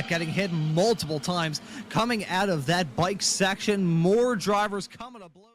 Getting hit multiple times coming out of that bike section. More drivers coming to blows.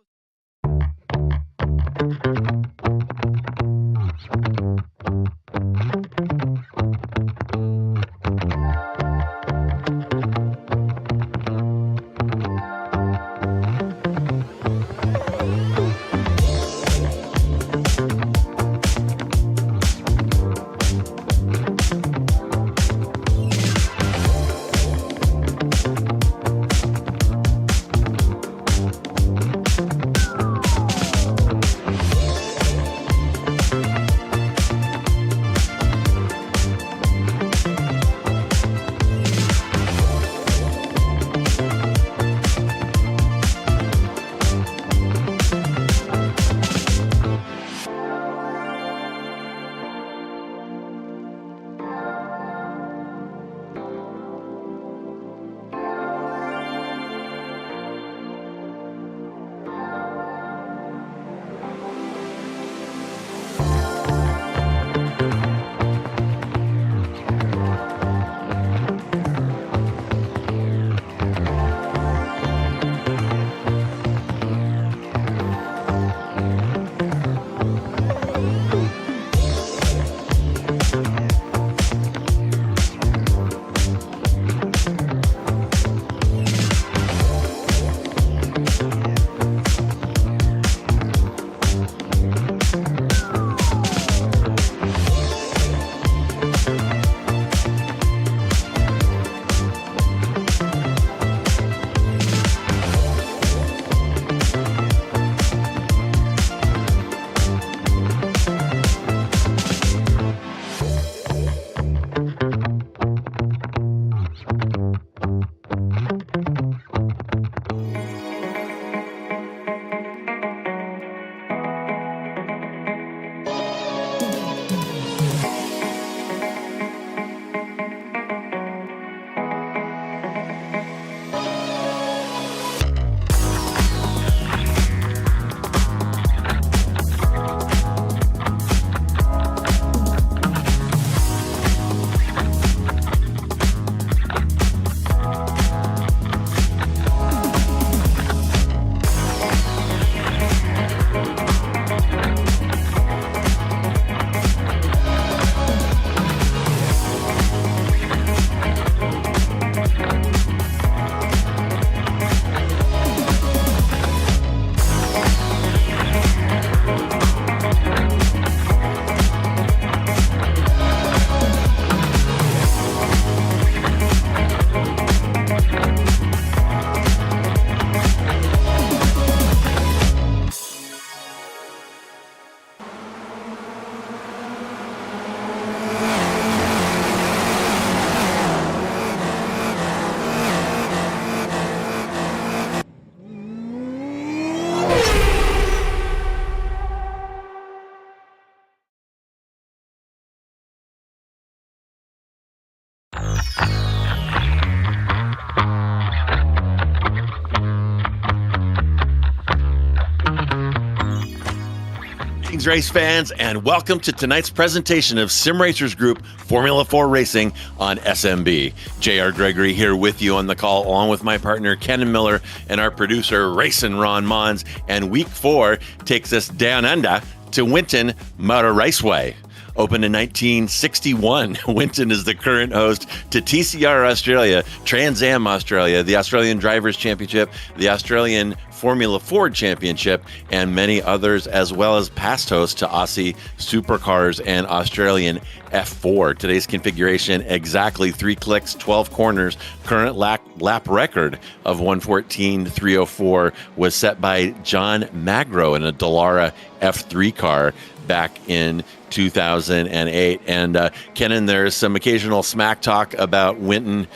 race fans, and welcome to tonight's presentation of Sim Racers Group Formula 4 Racing on SMB. JR Gregory here with you on the call, along with my partner Kennan Miller and our producer Racing Ron Maunz. And week 4 takes us down under to Winton Motor Raceway. Opened in 1961, Winton is the current host to TCR Australia, Trans Am Australia, the Australian Drivers' Championship, the Australian Formula Ford Championship, and many others, as well as past host to Aussie Supercars and Australian F4. Today's configuration, exactly 3 clicks, 12 corners. Current lap record of 1:14.304 was set by John Magro in a Dallara F3 car back in 2008. And Kennan, there's some occasional smack talk about Winton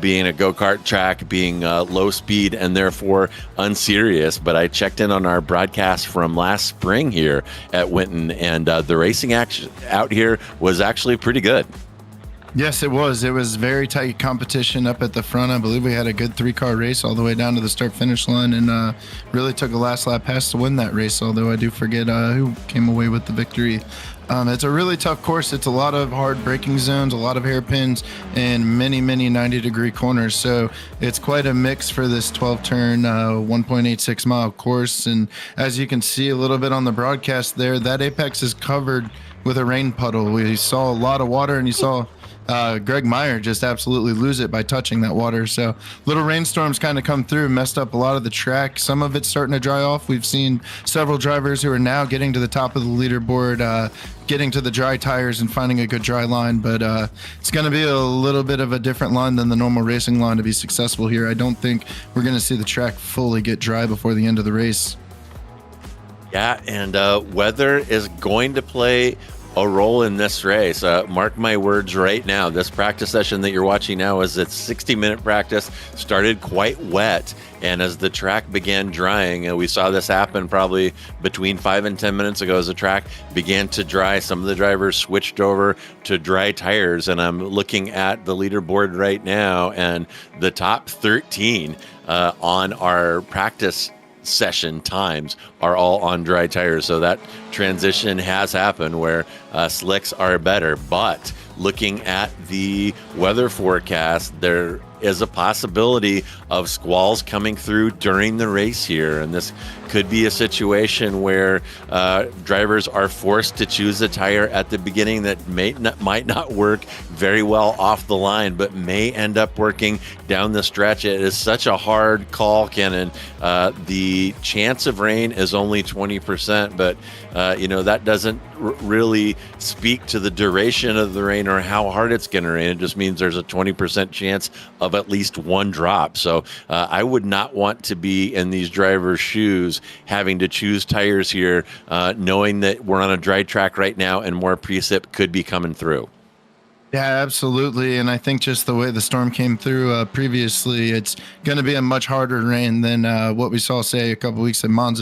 being a go-kart track, being low speed and therefore unserious. But I checked in on our broadcast from last spring here at Winton, and the racing action out here was actually pretty good. Yes, it was. It was very tight competition up at the front. I believe we had a good 3-car race all the way down to the start-finish line, and really took a last lap pass to win that race, although I do forget who came away with the victory. It's a really tough course. It's a lot of hard braking zones, a lot of hairpins, and many 90-degree corners. So it's quite a mix for this 12-turn, 1.86-mile course. And as you can see a little bit on the broadcast there, that apex is covered with a rain puddle. We saw a lot of water, and you saw Greg Meyer just absolutely lose it by touching that water. So little rainstorms kind of come through, messed up a lot of the track. Some of it's starting to dry off. We've seen several drivers who are now getting to the top of the leaderboard, getting to the dry tires and finding a good dry line. But it's going to be a little bit of a different line than the normal racing line to be successful here. I don't think we're going to see the track fully get dry before the end of the race. Yeah, and weather is going to play a role in this race. Mark my words right now. This practice session that you're watching now is its 60-minute practice. Started quite wet, and as the track began drying, we saw this happen probably between 5 and 10 minutes ago as the track began to dry. Some of the drivers switched over to dry tires, and I'm looking at the leaderboard right now, and the top 13 on our practice session times are all on dry tires. So that transition has happened where slicks are better. But looking at the weather forecast, there is a possibility of squalls coming through during the race here, and this could be a situation where drivers are forced to choose a tire at the beginning that might not work very well off the line, but may end up working down the stretch. It is such a hard call, Kennan. The chance of rain is only 20%, but that doesn't really speak to the duration of the rain or how hard it's going to rain. It just means there's a 20% chance of at least one drop. So I would not want to be in these drivers' shoes having to choose tires here, knowing that we're on a dry track right now and more precip could be coming through. Yeah, absolutely. And I think just the way the storm came through previously, it's going to be a much harder rain than what we saw, say, a couple weeks at Maunz,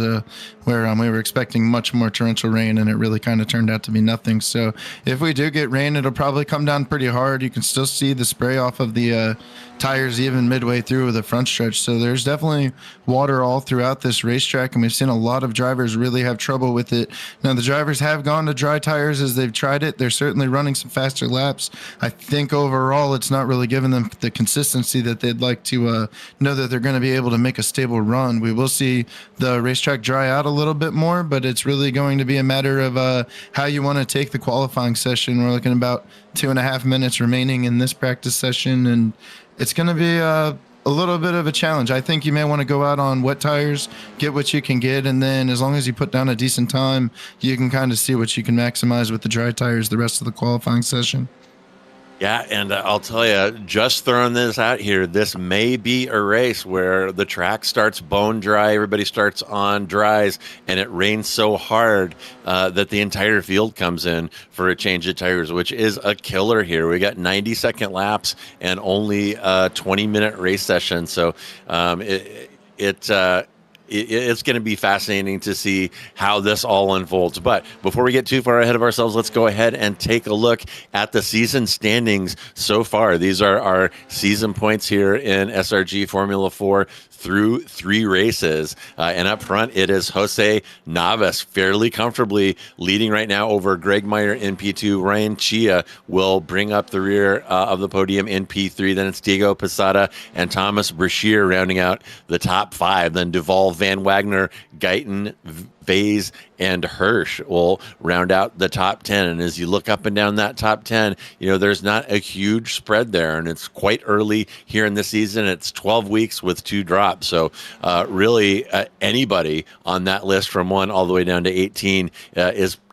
where we were expecting much more torrential rain, and it really kind of turned out to be nothing. So if we do get rain, it'll probably come down pretty hard. You can still see the spray off of the tires even midway through the front stretch. So there's definitely water all throughout this racetrack, and we've seen a lot of drivers really have trouble with it. Now, the drivers have gone to dry tires as they've tried it. They're certainly running some faster laps. I think overall it's not really giving them the consistency that they'd like to know that they're going to be able to make a stable run. We will see the racetrack dry out a little bit more, but it's really going to be a matter of how you want to take the qualifying session. We're looking about 2.5 minutes remaining in this practice session, and it's going to be a little bit of a challenge. I think you may want to go out on wet tires, get what you can get, and then as long as you put down a decent time, you can kind of see what you can maximize with the dry tires the rest of the qualifying session. Yeah, and I'll tell you, just throwing this out here, this may be a race where the track starts bone dry, everybody starts on dries, and it rains so hard that the entire field comes in for a change of tires, which is a killer here. We got 90-second laps and only a 20-minute race session, so it's going to be fascinating to see how this all unfolds. But before we get too far ahead of ourselves, let's go ahead and take a look at the season standings so far. These are our season points here in SRG Formula 4 through 3 races. And up front, it is Jose Navas fairly comfortably leading right now over Greg Meyer in P2. Ryan Chia will bring up the rear of the podium in P3. Then it's Diego Posada and Thomas Brashear rounding out the top 5. Then Duval, Van Wagner, Guyton, Vase, and Hirsch will round out the top 10. And as you look up and down that top 10, there's not a huge spread there. And it's quite early here in the season. It's 12 weeks with 2 drops. So really anybody on that list from 1 all the way down to 18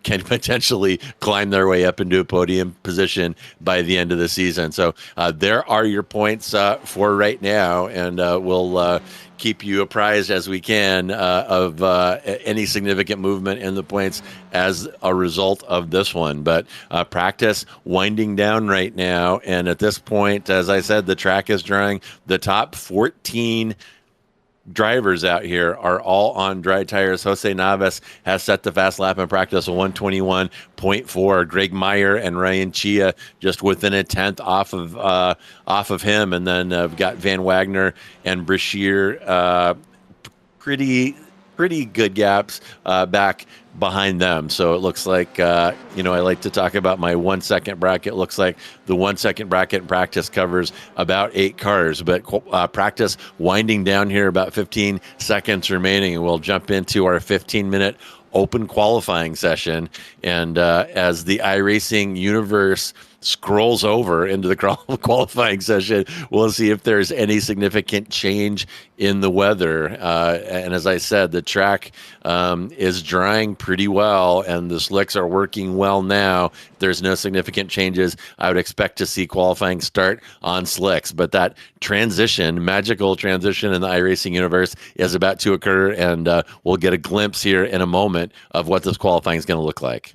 can potentially climb their way up into a podium position by the end of the season. So there are your points for right now. And we'll keep you apprised as we can of any significant movement in the points as a result of this one. But practice winding down right now. And at this point, as I said, the track is drying. The top 14 drivers out here are all on dry tires. Jose Navas has set the fast lap in practice, a 121.4. Greg Meyer and Ryan Chia just within a tenth off of him. And then we've got Van Wagner and Brashear, pretty good gaps back behind them. So it looks like, I like to talk about my 1 second bracket. It looks like the 1 second bracket in practice covers about 8 cars, but practice winding down here, about 15 seconds remaining. And we'll jump into our 15-minute open qualifying session. And as the iRacing universe scrolls over into the qualifying session, we'll see if there's any significant change in the weather. And as I said, the track is drying pretty well, and the slicks are working well now. If there's no significant changes, I would expect to see qualifying start on slicks. But that magical transition in the iRacing universe is about to occur, and we'll get a glimpse here in a moment of what this qualifying is going to look like.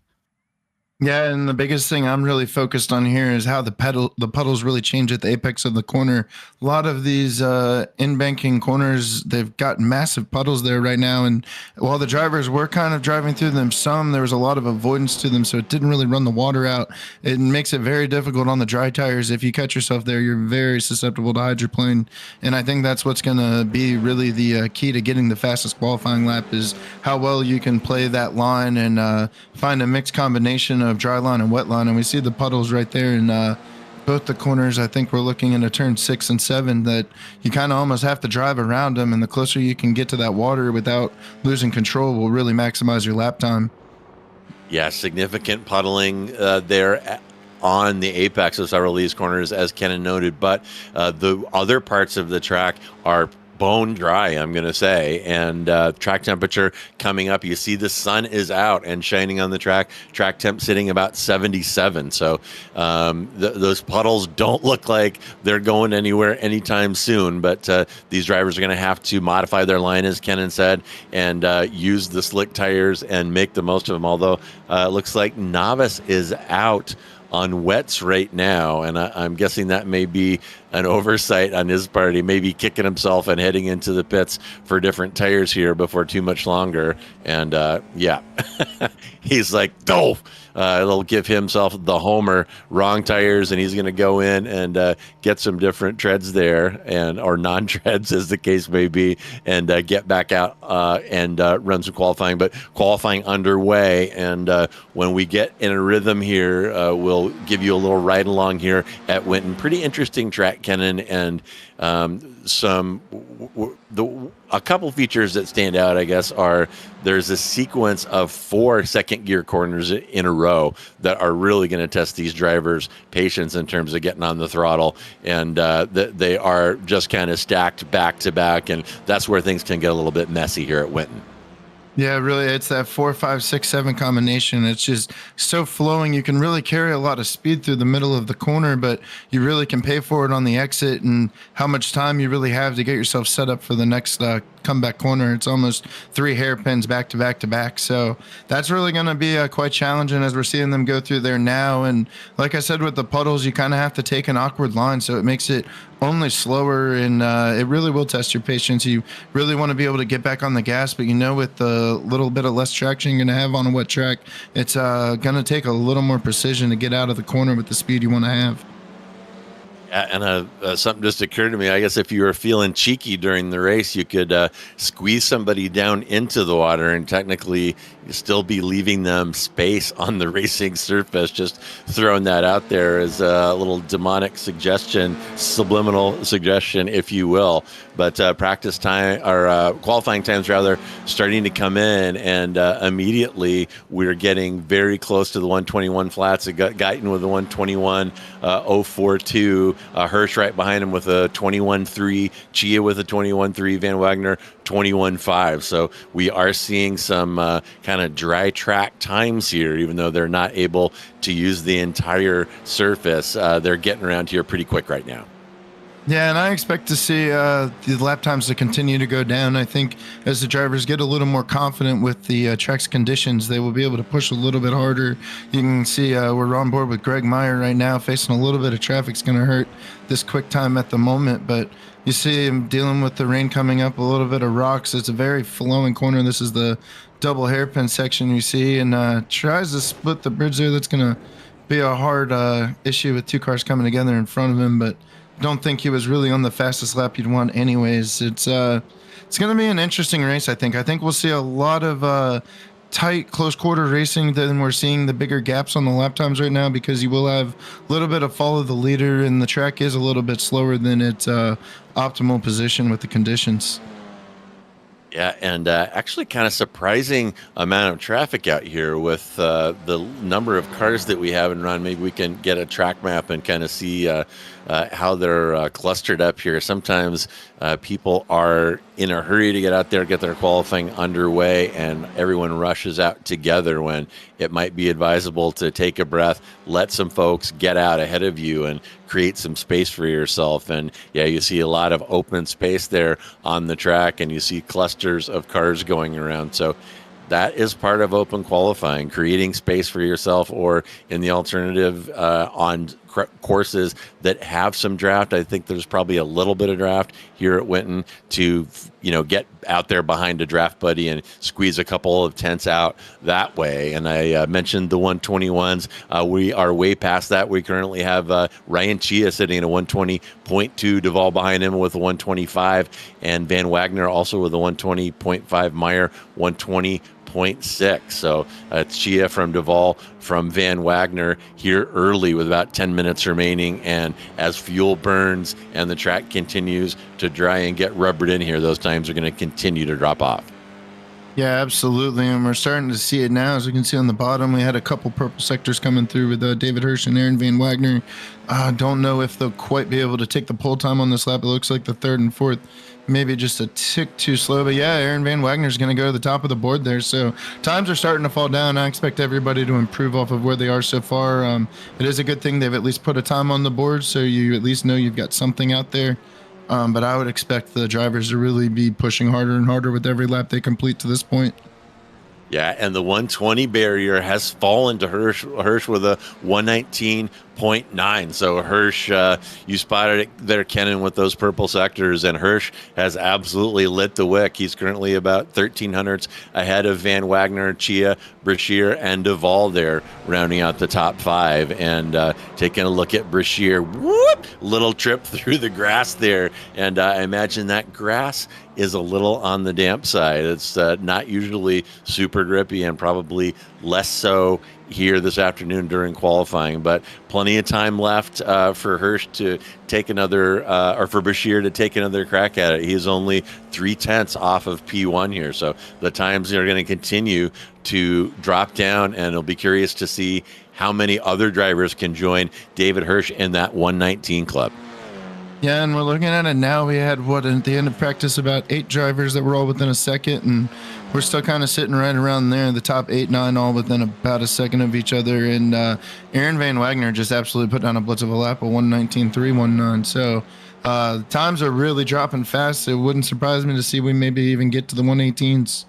Yeah, and the biggest thing I'm really focused on here is how the puddles really change at the apex of the corner. A lot of these in-banking corners, they've got massive puddles there right now, and while the drivers were kind of driving through them, there was a lot of avoidance to them, so it didn't really run the water out. It makes it very difficult on the dry tires. If you cut yourself there, you're very susceptible to hydroplane, and I think that's what's going to be really the key to getting the fastest qualifying lap, is how well you can play that line and find a mixed combination of dry line and wet line. And we see the puddles right there in both the corners. I think we're looking into turn 6 and 7 that you kind of almost have to drive around them, and the closer you can get to that water without losing control will really maximize your lap time. Yeah, significant puddling there on the apex of several of these corners, as Kennan noted, but the other parts of the track are bone dry, I'm going to say, and track temperature coming up. You see the sun is out and shining on the track. Track temp sitting about 77. So those puddles don't look like they're going anywhere anytime soon, but these drivers are going to have to modify their line, as Kennan said, and use the slick tires and make the most of them. Although it looks like Navas is out on wets right now, and I'm guessing that may be an oversight on his part. He may be kicking himself and heading into the pits for different tires here before too much longer. And he's like, no, it'll give himself the homer, wrong tires, and he's going to go in and get some different treads there, or non-treads as the case may be, and get back out and run some qualifying. But qualifying underway, and when we get in a rhythm here, we'll give you a little ride along here at Winton. Pretty interesting track, Kennan, and a couple features that stand out, I guess, are there's a sequence of 4 second gear corners in a row that are really going to test these drivers' patience in terms of getting on the throttle, and they are just kind of stacked back to back, and that's where things can get a little bit messy here at Winton. Yeah, really, it's that 4, 5, 6, 7 combination. It's just so flowing. You can really carry a lot of speed through the middle of the corner, but you really can pay for it on the exit, and how much time you really have to get yourself set up for the next comeback corner. It's almost 3 hairpins back to back to back. So that's really going to be quite challenging as we're seeing them go through there now. And like I said, with the puddles, you kind of have to take an awkward line, so it makes it only slower, and it really will test your patience. You really want to be able to get back on the gas, but with the little bit of less traction you're going to have on a wet track, it's going to take a little more precision to get out of the corner with the speed you want to have. And something just occurred to me. I guess if you were feeling cheeky during the race, you could squeeze somebody down into the water and technically still be leaving them space on the racing surface. Just throwing that out there as a little demonic suggestion, subliminal suggestion, if you will. But practice time, or qualifying times rather, starting to come in, and immediately we're getting very close to the 121 flats. Guyton with a 121.042. Hirsch right behind him with a 21.3. Chia with a 21.3. Van Wagner 21.5. So we are seeing some kind of dry track times here, even though they're not able to use the entire surface. They're getting around here pretty quick right now. Yeah, and I expect to see the lap times to continue to go down. I think as the drivers get a little more confident with the track's conditions, they will be able to push a little bit harder. You can see we're on board with Greg Meyer right now, facing a little bit of traffic. It's going to hurt this quick time at the moment, but you see him dealing with the rain coming up, a little bit of rocks. It's a very flowing corner. This is the double hairpin section you see, and tries to split the bridge there. That's going to be a hard issue with two cars coming together in front of him, but don't think he was really on the fastest lap you'd want anyways. It's going to be an interesting race, I think. I think we'll see a lot of tight, close quarter racing than we're seeing the bigger gaps on the lap times right now, because you will have a little bit of follow the leader, and the track is a little bit slower than its optimal position with the conditions. Yeah, and actually kind of surprising amount of traffic out here with the number of cars that we have in run. Maybe we can get a track map and kind of see how they're clustered up here. Sometimes people are in a hurry to get out there, get their qualifying underway, and everyone rushes out together when it might be advisable to take a breath, let some folks get out ahead of you and create some space for yourself. And yeah, you see a lot of open space there on the track, and you see clusters of cars going around. So that is part of open qualifying, creating space for yourself, or in the alternative on courses that have some draft. I think there's probably a little bit of draft here at Winton to, get out there behind a draft buddy and squeeze a couple of tenths out that way. And I mentioned the 121s. We are way past that. We currently have Ryan Chia sitting at a 120.2, Duvall behind him with a 125, and Van Wagner also with a 120.5, Meyer 120.6. So it's Chia from Duvall, from Van Wagner here early with about 10 minutes remaining. And as fuel burns and the track continues to dry and get rubbered in here, those times are going to continue to drop off. Yeah, absolutely. And we're starting to see it now. As we can see on the bottom, we had a couple purple sectors coming through with David Hirsch and Aaron Van Wagner. Don't know if they'll quite be able to take the pole time on this lap. It looks like the third and fourth maybe just a tick too slow. But yeah, Aaron Van Wagner is going to go to the top of the board there. So times are starting to fall down. I expect everybody to improve off of where they are so far. It is a good thing they've at least put a time on the board, so you at least know you've got something out there. But I would expect the drivers to really be pushing harder and harder with every lap they complete to this point. Yeah, and the 120 barrier has fallen to Hirsch with a 119.9. So Hirsch, you spotted it there, Kennan, with those purple sectors, and Hirsch has absolutely lit the wick. He's currently about 1,300 ahead of Van Wagner, Chia, Brashear, and Duvall there, rounding out the top five. And taking a look at Brashear, whoop, little trip through the grass there. And I imagine that grass is a little on the damp side. It's not usually super grippy, and probably less so here this afternoon during qualifying, but plenty of time left for Hirsch to take another, or for Brashear to take another crack at it. He is only 0.3 off of P1 here, so the times are going to continue to drop down, and it'll be curious to see how many other drivers can join David Hirsch in that 119 club. Yeah, and we're looking at it now. We had, at the end of practice, about 8 drivers that were all within a second, and we're still kind of sitting right around there. The top 8, 9 all within about a second of each other. And Aaron Van Wagner just absolutely put down a blitz of a lap, a 119.319. So times are really dropping fast. It wouldn't surprise me to see we maybe even get to the 118s.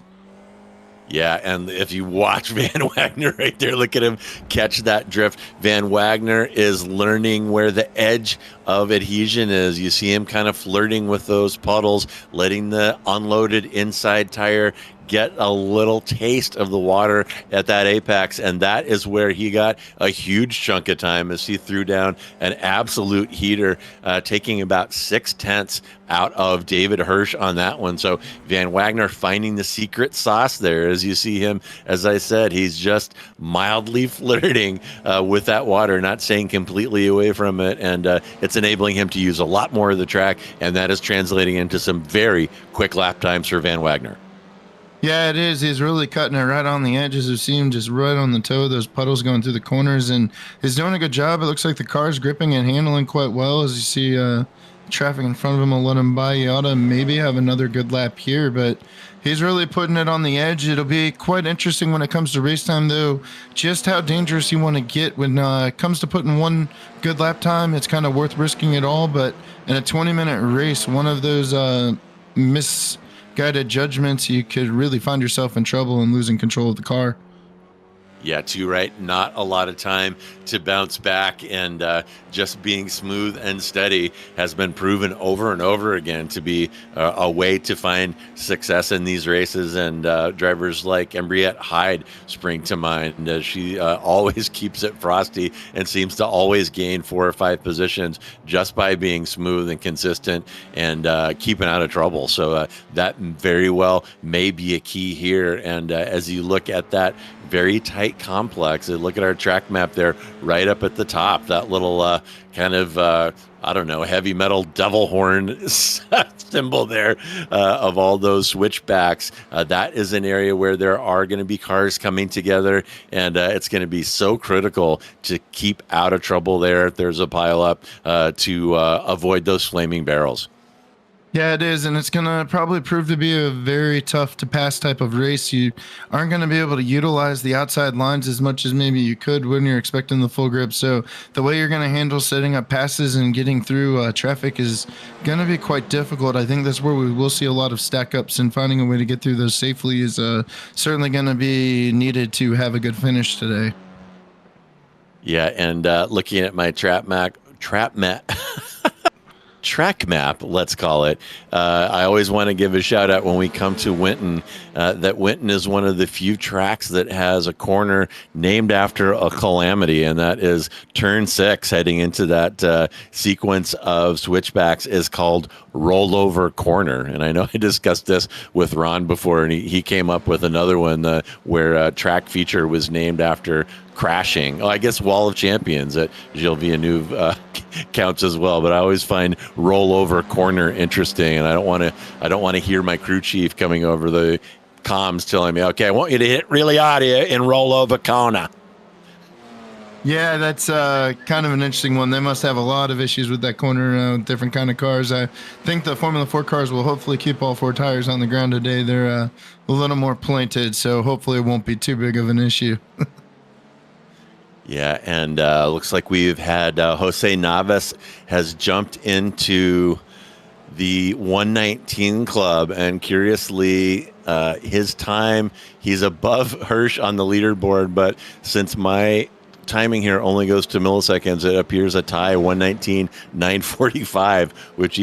Yeah, and if you watch Van Wagner right there, look at him catch that drift. Van Wagner is learning where the edge of adhesion is. You see him kind of flirting with those puddles, letting the unloaded inside tire get a little taste of the water at that apex, and that is where he got a huge chunk of time as he threw down an absolute heater, taking about 6/10 out of David Hirsch on that one. So Van Wagner finding the secret sauce there. As you see him, as I said, he's just mildly flirting with that water, not staying completely away from it, and it's enabling him to use a lot more of the track, and that is translating into some very quick lap times for Van Wagner. Yeah, it is. He's really cutting it right on the edges. You see him just right on the toe, those puddles going through the corners, and he's doing a good job. It looks like the car's gripping and handling quite well. As you see traffic in front of him will let him by. He ought to maybe have another good lap here, but he's really putting it on the edge. It'll be quite interesting when it comes to race time, though, just how dangerous you want to get when it comes to putting one good lap time. It's kind of worth risking it all, but in a 20-minute race, one of those misguided judgments, you could really find yourself in trouble and losing control of the car. Yeah, too right. Not a lot of time to bounce back, and just being smooth and steady has been proven over and over again to be a way to find success in these races. And drivers like Embriette Hyde spring to mind. She always keeps it frosty and seems to always gain 4 or 5 positions just by being smooth and consistent and keeping out of trouble. So that very well may be a key here. And as you look at that very tight complex, and look at our track map there right up at the top, that little kind of I don't know, heavy metal devil horn symbol there of all those switchbacks. That is an area where there are going to be cars coming together, and it's going to be so critical to keep out of trouble there if there's a pileup to avoid those flaming barrels. Yeah, it is, and it's going to probably prove to be a very tough to pass type of race. You aren't going to be able to utilize the outside lines as much as maybe you could when you're expecting the full grip. So the way you're going to handle setting up passes and getting through traffic is going to be quite difficult. I think that's where we will see a lot of stack ups, and finding a way to get through those safely is certainly going to be needed to have a good finish today. Yeah, and looking at my track map, let's call it. I always want to give a shout out when we come to Winton, that Winton is one of the few tracks that has a corner named after a calamity, and that is turn 6 heading into that sequence of switchbacks is called rollover corner. And I know I discussed this with Ron before, and he came up with another one where track feature was named after crashing. I guess Wall of Champions at Gilles Villeneuve counts as well, but I always find rollover corner interesting, and I don't want to hear my crew chief coming over the comms telling me, okay, I want you to hit really hard here and roll over corner. Yeah, that's kind of an interesting one. They must have a lot of issues with that corner, different kind of cars. I think the Formula 4 cars will hopefully keep all 4 tires on the ground today. They're a little more pointed, so hopefully it won't be too big of an issue. Yeah, and looks like we've had Jose Navas has jumped into the 119 club, and curiously, his time, he's above Hirsch on the leaderboard, but since my timing here only goes to milliseconds, it appears a tie, 119.945, which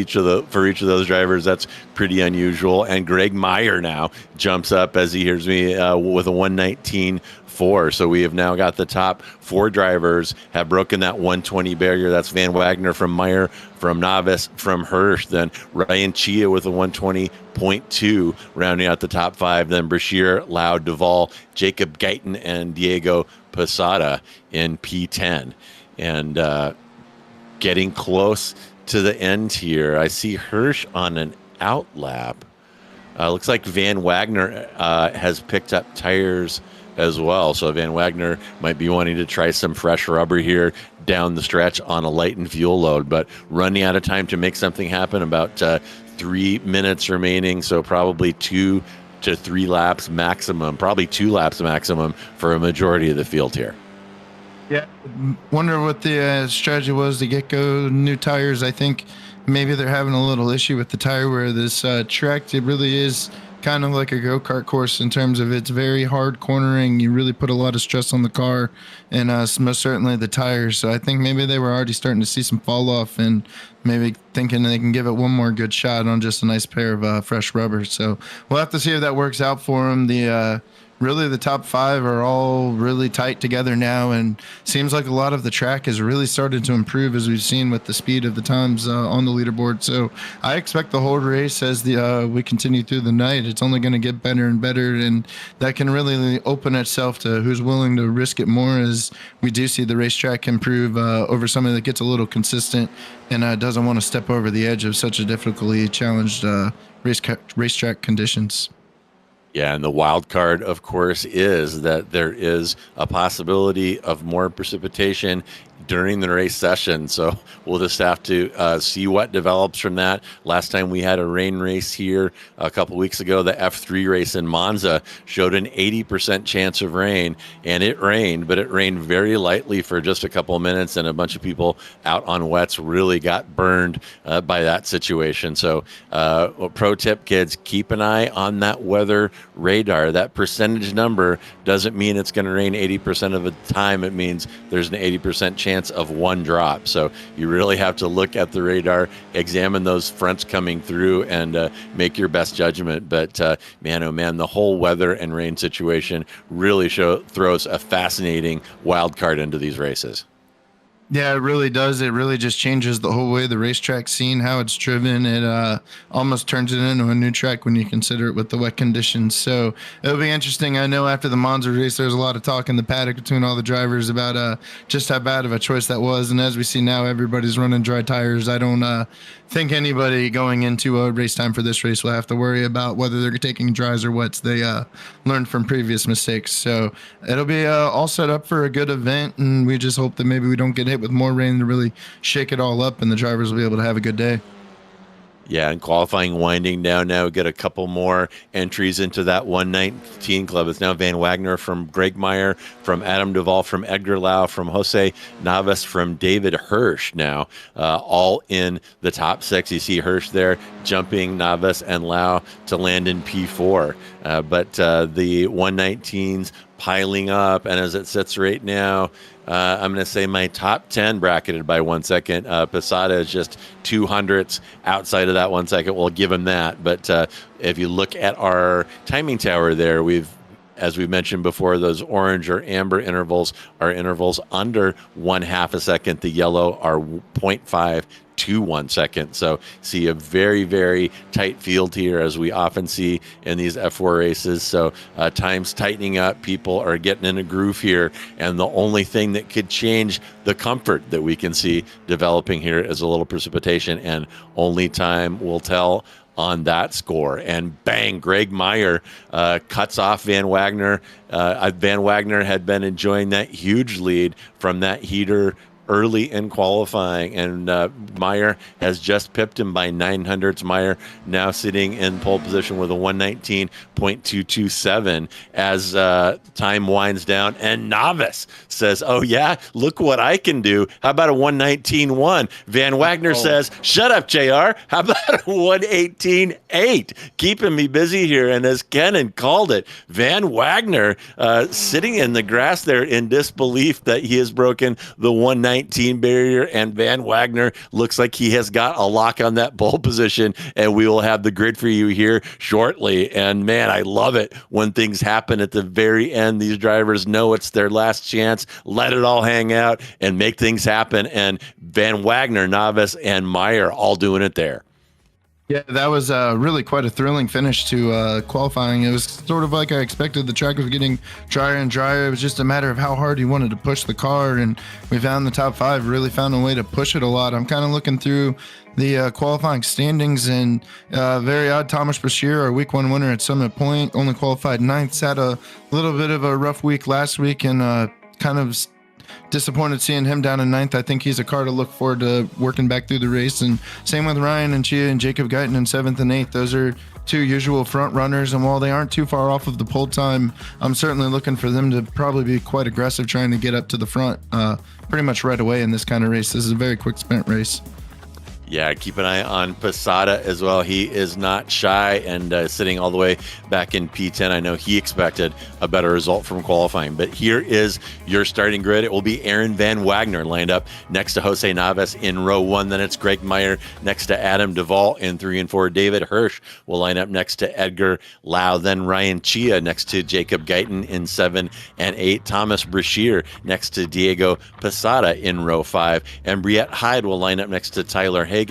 for each of those drivers, that's pretty unusual. And Greg Meyer now jumps up as he hears me with a 119.4. So we have now got the top 4 drivers have broken that 120 barrier. That's Van Wagner from Meyer, from Navas, from Hirsch, then Ryan Chia with a 120.2 rounding out the top 5, then Brashear, Loud, Duvall, Jacob Guyton, and Diego Posada in P10. And getting close to the end here, I see Hirsch on an out lap. Looks like Van Wagner has picked up tires as well. So Van Wagner might be wanting to try some fresh rubber here down the stretch on a lightened fuel load, but running out of time to make something happen. About 3 minutes remaining, so probably 2 to 3 laps maximum, probably 2 laps maximum for a majority of the field here. Yeah, wonder what the strategy was to get new tires. I think maybe they're having a little issue with the tire where this track, it really is kind of like a go-kart course in terms of it's very hard cornering. You really put a lot of stress on the car and most certainly the tires. So I think maybe they were already starting to see some fall off and maybe thinking they can give it one more good shot on just a nice pair of fresh rubber. So we'll have to see if that works out for them. Really the top 5 are all really tight together now, and seems like a lot of the track has really started to improve as we've seen with the speed of the times on the leaderboard. So I expect the whole race as we continue through the night, it's only going to get better and better, and that can really open itself to who's willing to risk it more as we do see the racetrack improve over somebody that gets a little consistent and doesn't want to step over the edge of such a difficultly challenged racetrack conditions. Yeah, and the wild card, of course, is that there is a possibility of more precipitation during the race session. So we'll just have to see what develops from that. Last time we had a rain race here a couple weeks ago, the F3 race in Maunz showed an 80% chance of rain, and it rained, but it rained very lightly for just a couple of minutes, and a bunch of people out on wets really got burned by that situation. So pro tip, kids, keep an eye on that weather radar. That percentage number doesn't mean it's going to rain 80% of the time. It means there's an 80% chance of one drop. So you really have to look at the radar, examine those fronts coming through, and make your best judgment. But man, oh man, the whole weather and rain situation really throws a fascinating wild card into these races. Yeah, it really does. It really just changes the whole way the racetrack's seen, how it's driven. It almost turns it into a new track when you consider it with the wet conditions. So it'll be interesting. I know after the Maunz race, there's a lot of talk in the paddock between all the drivers about just how bad of a choice that was. And as we see now, everybody's running dry tires. I don't think anybody going into a race time for this race will have to worry about whether they're taking dries or wets. They learned from previous mistakes. So it'll be all set up for a good event. And we just hope that maybe we don't get hit with more rain to really shake it all up and the drivers will be able to have a good day. Yeah, and qualifying winding down now. We get a couple more entries into that 119 club. It's now Van Wagner from Greg Meyer, from Adam Duvall, from Edgar Lau, from Jose Navas, from David Hirsch now, all in the top 6. You see Hirsch there jumping Navas and Lau to land in P4. But the 119s piling up, and as it sits right now, I'm going to say my top 10 bracketed by 1 second. Posada is just 200ths outside of that 1 second. We'll give him that. But if you look at our timing tower there, as we mentioned before, those orange or amber intervals are intervals under 1/2 a second. The yellow are 0.5 to 1 second. So see a very, very tight field here, as we often see in these F4 races. So time's tightening up. People are getting in a groove here. And the only thing that could change the comfort that we can see developing here is a little precipitation, and only time will tell on that score. And bang, Greg Meyer cuts off Van Wagner. Van Wagner had been enjoying that huge lead from that heater early in qualifying, and Meyer has just pipped him by 900ths. Meyer now sitting in pole position with a 119.227 as time winds down, and Navas says, oh yeah, look what I can do. How about a 119.1? Van Wagner says, shut up, JR. How about a 118.8? Keeping me busy here. And as Kennan called it, Van Wagner sitting in the grass there in disbelief that he has broken the 119 barrier, and Van Wagner looks like he has got a lock on that pole position, and we will have the grid for you here shortly. And man, I love it when things happen at the very end. These drivers know it's their last chance, let it all hang out and make things happen. And Van Wagner, Navas, and Meyer all doing it there. Yeah, that was really quite a thrilling finish to qualifying. It was sort of like I expected. The track was getting drier and drier. It was just a matter of how hard he wanted to push the car, and we found the top 5 really found a way to push it a lot. I'm kind of looking through the qualifying standings, and very odd. Thomas Bashir, our week 1 winner at Summit Point, only qualified 9th. Had a little bit of a rough week last week, and kind of disappointed seeing him down in 9th. I think he's a car to look forward to working back through the race. And same with Ryan and Chia and Jacob Guyton in 7th and 8th. Those are 2 usual front runners, and while they aren't too far off of the pole time, I'm certainly looking for them to probably be quite aggressive trying to get up to the front pretty much right away in this kind of race. This is a very quick sprint race. Yeah, keep an eye on Posada as well. He is not shy and sitting all the way back in P10. I know he expected a better result from qualifying, but here is your starting grid. It will be Aaron Van Wagner lined up next to Jose Navas in row 1. Then it's Greg Meyer next to Adam Duvall in 3 and 4. David Hirsch will line up next to Edgar Lau. Then Ryan Chia next to Jacob Guyton in 7 and 8. Thomas Brashear next to Diego Posada in row 5. And Briette Hyde will line up next to Tyler Hagan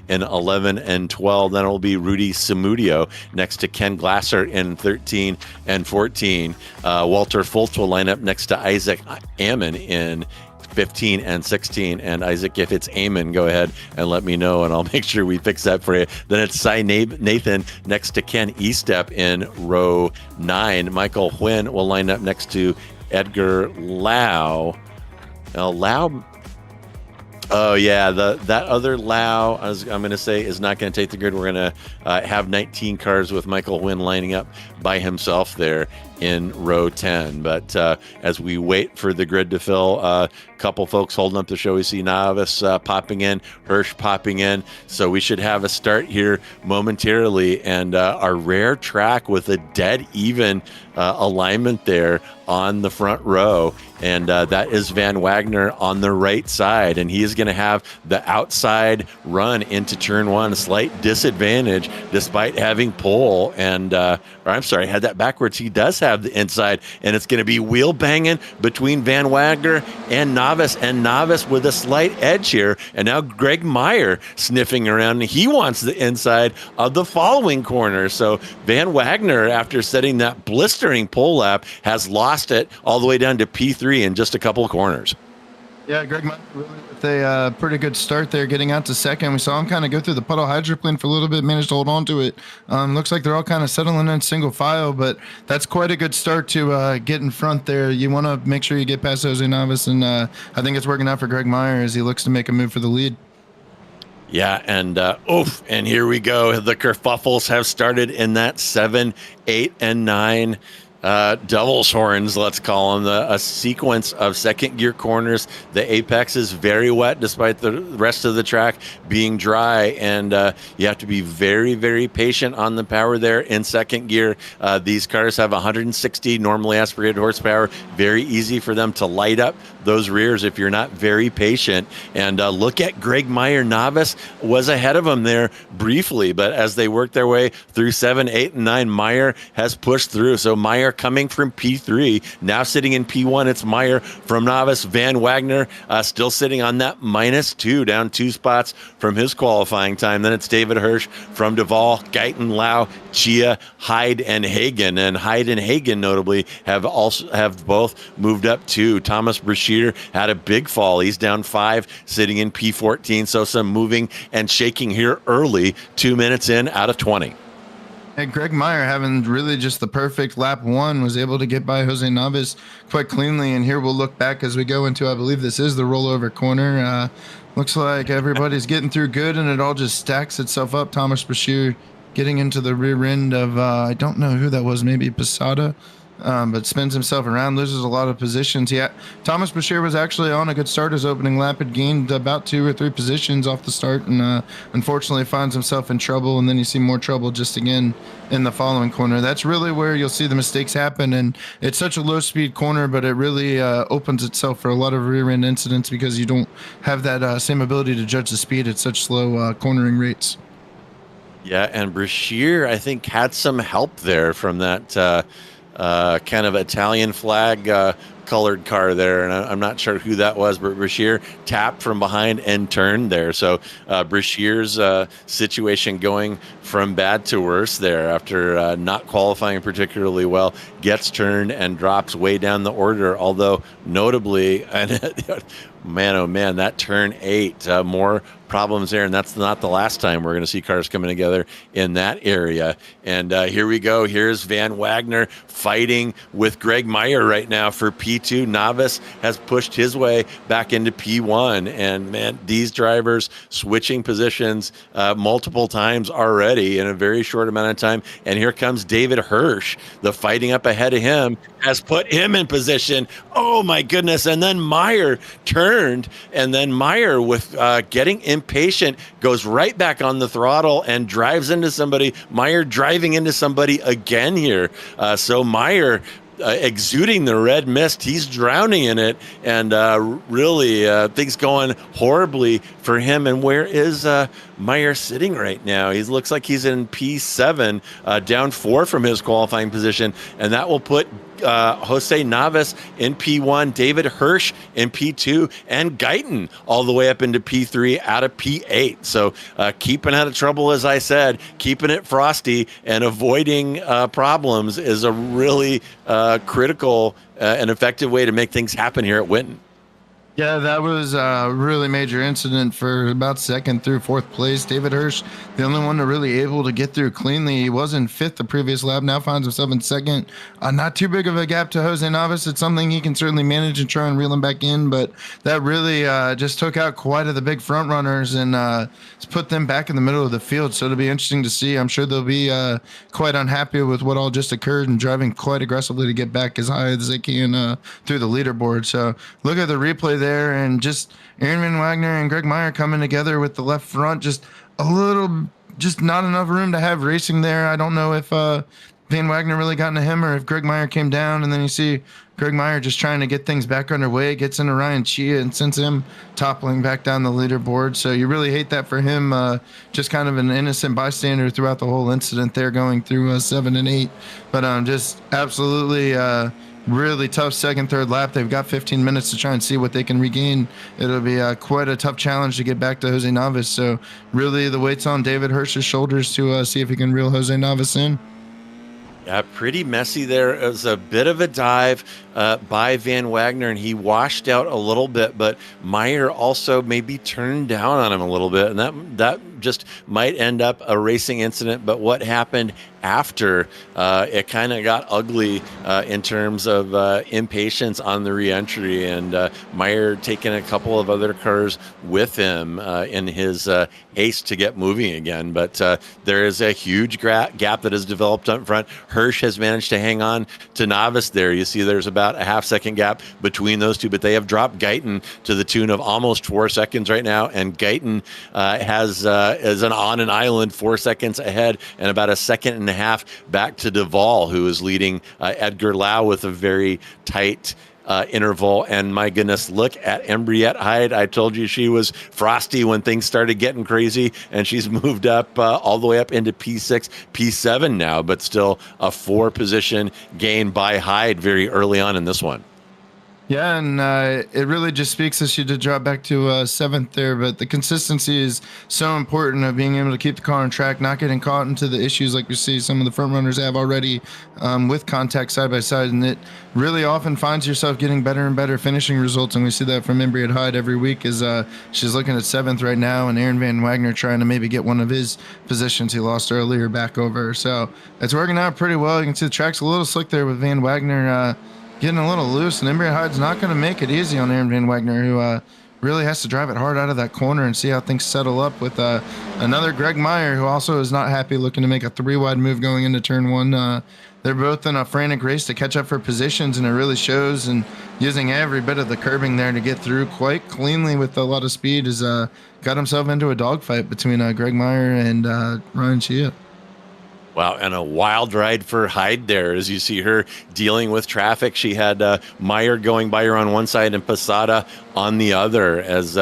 in 11 and 12. Then it will be Rudy Samudio next to Ken Glasser in 13 and 14. Walter Foltz will line up next to Isaac Ammon in 15 and 16. And Isaac, if it's Ammon, go ahead and let me know, and I'll make sure we fix that for you. Then it's Cy Nathan next to Ken Estep in row 9. Michael Huynh will line up next to Edgar Lau. Lau. Oh yeah, that other Lau, I'm going to say, is not going to take the grid. We're going to have 19 cars with Michael Huynh lining up by himself there in row 10. But as we wait for the grid to fill, a couple folks holding up the show. We see Navas popping in, Hirsch popping in. So we should have a start here momentarily, and our rare track with a dead even alignment there on the front row. And that is Van Wagner on the right side, and he is going to have the outside run into turn 1, a slight disadvantage despite having pole. And or I'm sorry, I had that backwards. He does have the inside, and it's going to be wheel banging between Van Wagner and Navas with a slight edge here. And now Greg Meyer sniffing around, and he wants the inside of the following corner. So Van Wagner, after setting that blistering pole lap, has lost it all the way down to P3 in just a couple of corners. Yeah, Greg Meyer really with a pretty good start there, getting out to second. We saw him kind of go through the puddle hydroplane for a little bit, managed to hold on to it. Looks like they're all kind of settling in single file, but that's quite a good start to get in front there. You want to make sure you get past Jose Navas, and I think it's working out for Greg Meyer as he looks to make a move for the lead. Yeah, and and here we go. The kerfuffles have started in that 7, 8, and 9 devil's horns, let's call them, a sequence of second gear corners. The apex is very wet despite the rest of the track being dry, and you have to be very, very patient on the power there in second gear. These cars have 160 normally aspirated horsepower. Very easy for them to light up those rears if you're not very patient. And look at Greg Meyer. Navas was ahead of him there briefly, but as they work their way through 7, 8, and 9, Meyer has pushed through. So Meyer coming from P3, now sitting in P1. It's Meyer from Navas. Van Wagner still sitting on that -2, down 2 spots from his qualifying time. Then it's David Hirsch from Duvall, Guyton, Lau, Chia, Hyde, and Hagan. And Hyde and Hagan notably have both moved up too. Thomas Brashear had a big fall. He's down 5, sitting in P14. So some moving and shaking here early, 2 minutes in out of 20. And Greg Meyer, having really just the perfect lap 1, was able to get by Jose Navas quite cleanly. And here we'll look back as we go into, I believe this is the rollover corner. Looks like everybody's getting through good, and it all just stacks itself up. Thomas Brashear getting into the rear end of, I don't know who that was, maybe Posada. But spins himself around, loses a lot of positions. Yeah, Thomas Brashear was actually on a good start his opening lap. Had gained about 2 or 3 positions off the start, and unfortunately finds himself in trouble. And then you see more trouble just again in the following corner. That's really where you'll see the mistakes happen. And it's such a low-speed corner, but it really opens itself for a lot of rear-end incidents because you don't have that same ability to judge the speed at such slow cornering rates. Yeah, and Brashear, I think, had some help there from that kind of Italian flag colored car there, and I'm not sure who that was, but Brashear tapped from behind and turned there. So Brashear's situation going from bad to worse there after not qualifying particularly well, gets turned and drops way down the order, although notably, and man, oh man, that turn 8, more problems there, and that's not the last time we're going to see cars coming together in that area. And here we go. Here's Van Wagner fighting with Greg Meyer right now for P2. Navas has pushed his way back into P1, and man, these drivers switching positions multiple times already in a very short amount of time. And here comes David Hirsch. The fighting up ahead of him has put him in position. Oh my goodness. And then Meyer turns turned, and then Meyer, with getting impatient, goes right back on the throttle and drives into somebody. Meyer driving into somebody again here. So Meyer exuding the red mist, he's drowning in it, and really things going horribly for him. And where is Meyer sitting right now? He looks like he's in P7, down 4 from his qualifying position, and that will put Jose Navas in P1, David Hirsch in P2, and Guyton all the way up into P3 out of P8. So keeping out of trouble, as I said, keeping it frosty and avoiding problems is a really critical and effective way to make things happen here at Winton. Yeah, that was a really major incident for about 2nd through 4th place. David Hirsch, the only one to really able to get through cleanly. He was in 5th the previous lap, now finds himself in 2nd. Not too big of a gap to Jose Navas. It's something he can certainly manage and try and reel him back in, but that really just took out quite of the big front runners and put them back in the middle of the field. So it'll be interesting to see. I'm sure they'll be quite unhappy with what all just occurred and driving quite aggressively to get back as high as they can through the leaderboard. So look at the replay there, and just Aaron Van Wagner and Greg Meyer coming together with the left front, just not enough room to have racing there. I don't know if Van Wagner really got into him or if Greg Meyer came down, and then you see Greg Meyer just trying to get things back underway, gets into Ryan Chia and sends him toppling back down the leaderboard. So you really hate that for him, just kind of an innocent bystander throughout the whole incident there going through 7 and 8. But just absolutely really tough 2nd, 3rd lap. They've got 15 minutes to try and see what they can regain. It'll be quite a tough challenge to get back to Jose Navas. So really the weight's on David Hirsch's shoulders to see if he can reel Jose Navas in. Yeah, pretty messy there. It was a bit of a dive by Van Wagner, and he washed out a little bit, but Meyer also maybe turned down on him a little bit, and that just might end up a racing incident. But what happened after, it kind of got ugly in terms of impatience on the reentry, and Meyer taking a couple of other cars with him in his haste to get moving again. But there is a huge gap that has developed up front. Hirsch has managed to hang on to Navas there. You see there's about a half-second gap between those two, but they have dropped Guyton to the tune of almost 4 seconds right now, and Guyton is on an island 4 seconds ahead, and about a second and a half back to Duvall, who is leading Edgar Lau with a very tight interval. And my goodness, look at Embriette Hyde. I told you she was frosty when things started getting crazy, and she's moved up all the way up into P6, P7 now, but still a 4-position gain by Hyde very early on in this one. Yeah, and it really just speaks as she did drop back to 7th there, but the consistency is so important of being able to keep the car on track, not getting caught into the issues like we see some of the front runners have already with contact side by side, and it really often finds yourself getting better and better finishing results, and we see that from Embriette Hyde every week as she's looking at 7th right now, and Aaron Van Wagner trying to maybe get one of his positions he lost earlier back over. So it's working out pretty well. You can see the track's a little slick there with Van Wagner getting a little loose, and Embriette Hyde's not going to make it easy on Aaron Van Wagner, who really has to drive it hard out of that corner and see how things settle up with another Greg Meyer, who also is not happy, looking to make a 3-wide move going into turn 1. They're both in a frantic race to catch up for positions, and it really shows, and using every bit of the curbing there to get through quite cleanly with a lot of speed has got himself into a dogfight between Greg Meyer and Ryan Chia. Wow, and a wild ride for Hyde there as you see her dealing with traffic. She had Meyer going by her on one side and Posada on the other as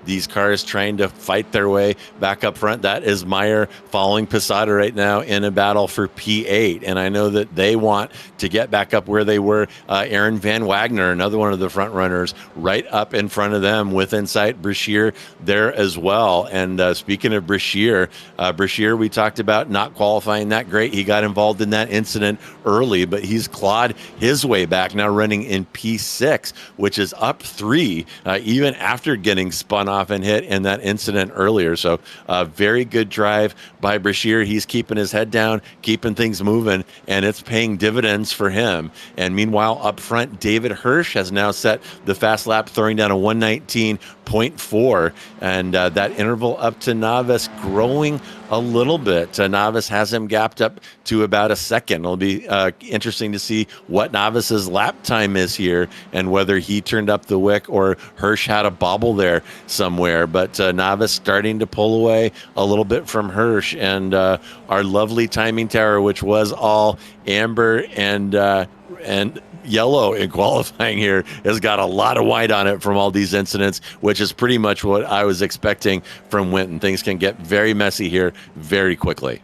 these cars trying to fight their way back up front. That is Meyer following Posada right now in a battle for P8. And I know that they want to get back up where they were. Aaron Van Wagner, another one of the front runners, right up in front of them with Insight Brashear there as well. And speaking of Brashear, we talked about not qualifying that great. He got involved in that incident early, but he's clawed his way back, now running in P6, which is up 3, even after getting spun off and hit in that incident earlier. So very good drive by Brashear. He's keeping his head down, keeping things moving, and it's paying dividends for him. And meanwhile, up front, David Hirsch has now set the fast lap, throwing down a 119.4, and that interval up to Navas growing a little bit. Navas has him gapped up to about a second. It'll be interesting to see what Navas's lap time is here and whether he turned up the wick or Hirsch had a bobble there somewhere, but Novice starting to pull away a little bit from Hirsch, and our lovely timing tower, which was all amber and yellow in qualifying here, has got a lot of white on it from all these incidents, which is pretty much what I was expecting from Winton. Things can get very messy here very quickly.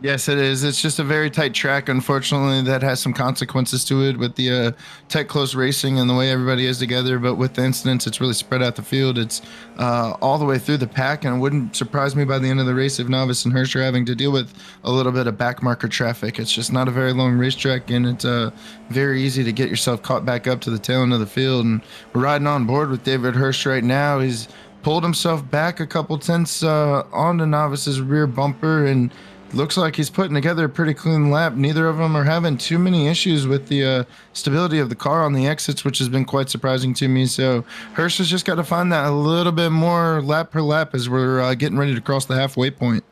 Yes, it is. It's just a very tight track, unfortunately, that has some consequences to it with the tight, close racing and the way everybody is together. But with the incidents, it's really spread out the field. It's all the way through the pack, and it wouldn't surprise me by the end of the race if Novice and Hirsch are having to deal with a little bit of back marker traffic. It's just not a very long racetrack, and it's very easy to get yourself caught back up to the tail end of the field. And we're riding on board with David Hirsch right now. He's pulled himself back a couple tenths onto Novice's rear bumper, and looks like he's putting together a pretty clean lap. Neither of them are having too many issues with the stability of the car on the exits, which has been quite surprising to me. So Hirsch has just got to find that a little bit more lap per lap as we're getting ready to cross the halfway point.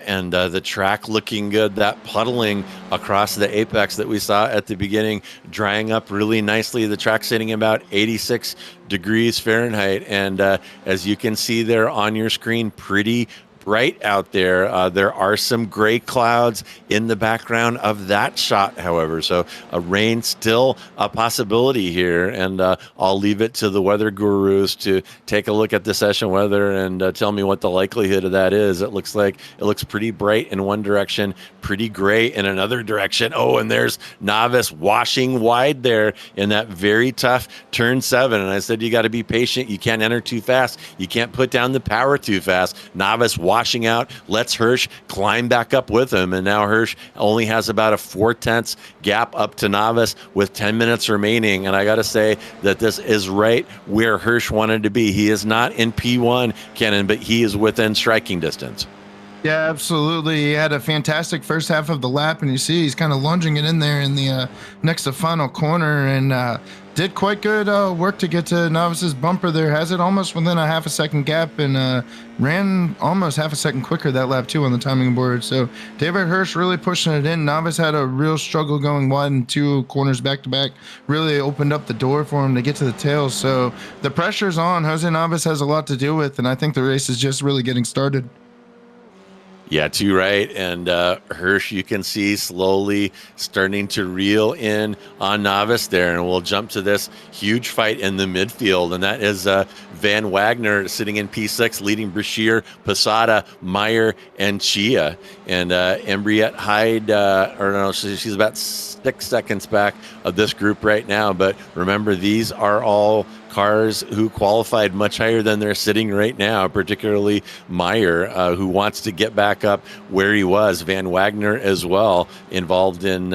And the track looking good. That puddling across the apex that we saw at the beginning drying up really nicely. The track sitting about 86 degrees Fahrenheit. And as you can see there on your screen, pretty bright out there. There are some gray clouds in the background of that shot, however. So rain still a possibility here. And I'll leave it to the weather gurus to take a look at the session weather and tell me what the likelihood of that is. It looks pretty bright in one direction, pretty gray in another direction. Oh, and there's Novice washing wide there in that very tough turn 7. And I said, you got to be patient. You can't enter too fast. You can't put down the power too fast. Novice washing out, lets Hirsch climb back up with him. And now Hirsch only has about a 4/10 gap up to Novice with 10 minutes remaining. And I got to say that this is right where Hirsch wanted to be. He is not in P1, Kennan, but he is within striking distance. Yeah, absolutely. He had a fantastic first half of the lap, and you see he's kind of lunging it in there in the next to final corner, and did quite good work to get to Novice's bumper there. Has it almost within a half a second gap, and ran almost half a second quicker that lap too on the timing board. So David Hirsch really pushing it in. Novice had a real struggle going wide in 2 corners back to back. Really opened up the door for him to get to the tail. So the pressure's on. Jose Novice has a lot to deal with, and I think the race is just really getting started. Yeah, too right. And Hirsch, you can see slowly starting to reel in on Novice there. And we'll jump to this huge fight in the midfield. And that is Van Wagner sitting in P6, leading Brashear, Posada, Meyer, and Chia. And Embriette Hyde, she's about 6 seconds back of this group right now. But remember, these are all cars who qualified much higher than they're sitting right now, particularly Meyer, who wants to get back up where he was. Van Wagner as well, involved in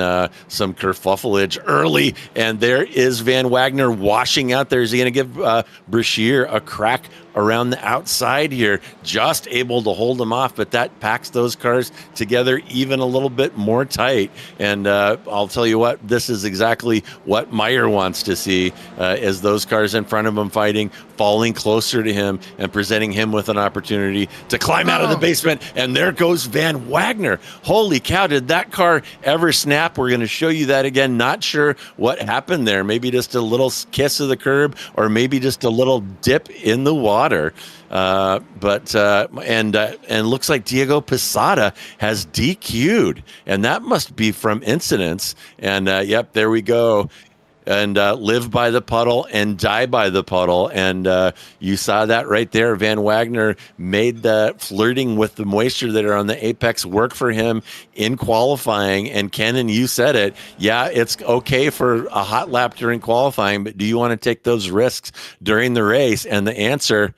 some kerfuffleage early. And there is Van Wagner washing out there. Is he going to give Brashear a crack around the outside here? Just able to hold him off, but that packs those cars together even a little bit more tight. And I'll tell you what, this is exactly what Meyer wants to see, as those cars in front of him fighting, falling closer to him and presenting him with an opportunity to climb out of the basement. And there goes Van Wagner. Holy cow, did that car ever snap? We're going to show you that again. Not sure what happened there. Maybe just a little kiss of the curb, or maybe just a little dip in the water. But looks like Diego Posada has DQ'd, and that must be from incidents. And yep, there we go. And live by the puddle and die by the puddle. And you saw that right there. Van Wagner made the flirting with the moisture that are on the apex work for him in qualifying. And Kennan, you said it. Yeah, it's okay for a hot lap during qualifying, but do you want to take those risks during the race? And the answer,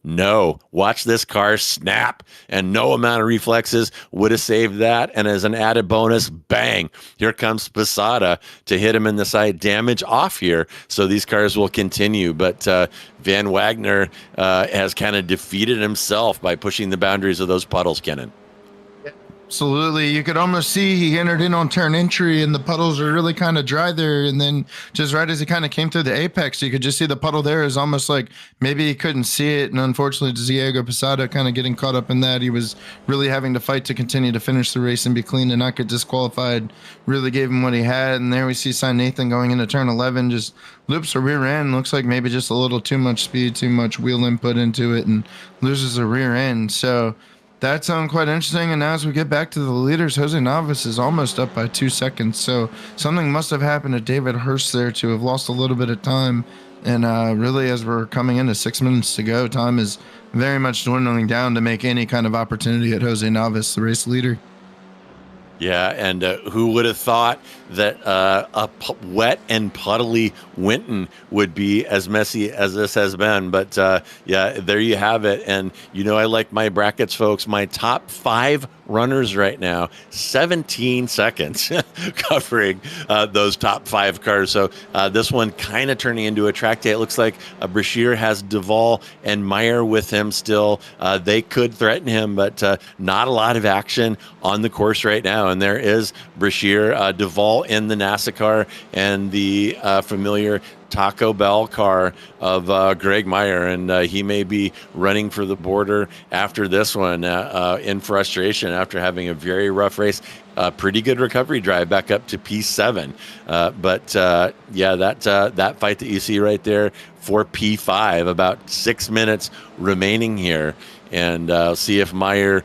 no. Watch this car snap, and no amount of reflexes would have saved that. And as an added bonus, bang, here comes Posada to hit him in the side. Damage off here, so these cars will continue. But Van Wagner has kind of defeated himself by pushing the boundaries of those puddles, Kennan. Absolutely. You could almost see he entered in on turn entry and the puddles are really kind of dry there. And then just right as he kind of came through the apex, you could just see the puddle there is almost like maybe he couldn't see it. And unfortunately, Diego Posada kind of getting caught up in that. He was really having to fight to continue to finish the race and be clean and not get disqualified. Really gave him what he had. And there we see Cy Nathan going into turn 11, just loops a rear end. Looks like maybe just a little too much speed, too much wheel input into it and loses a rear end. So that's quite interesting. And now as we get back to the leaders, Jose Navas is almost up by 2 seconds. So something must have happened to David Hirsch there to have lost a little bit of time. And really, as we're coming into 6 minutes to go, time is very much dwindling down to make any kind of opportunity at Jose Navas, the race leader. Yeah, and who would have thought that wet and puddly Winton would be as messy as this has been? But yeah, there you have it. And I like my brackets, folks. My top 5 runners right now, 17 seconds covering those top 5 cars. So this one kind of turning into a track day. It looks like Brashear has Duvall and Meyer with him still. They could threaten him, but not a lot of action on the course right now. And there is Brashear, Duvall in the NASA car, and the familiar Taco Bell car of Greg Meyer, and he may be running for the border after this one in frustration after having a very rough race. Pretty good recovery drive back up to P7. But yeah, that fight that you see right there for P5, about 6 minutes remaining here, and see if Meyer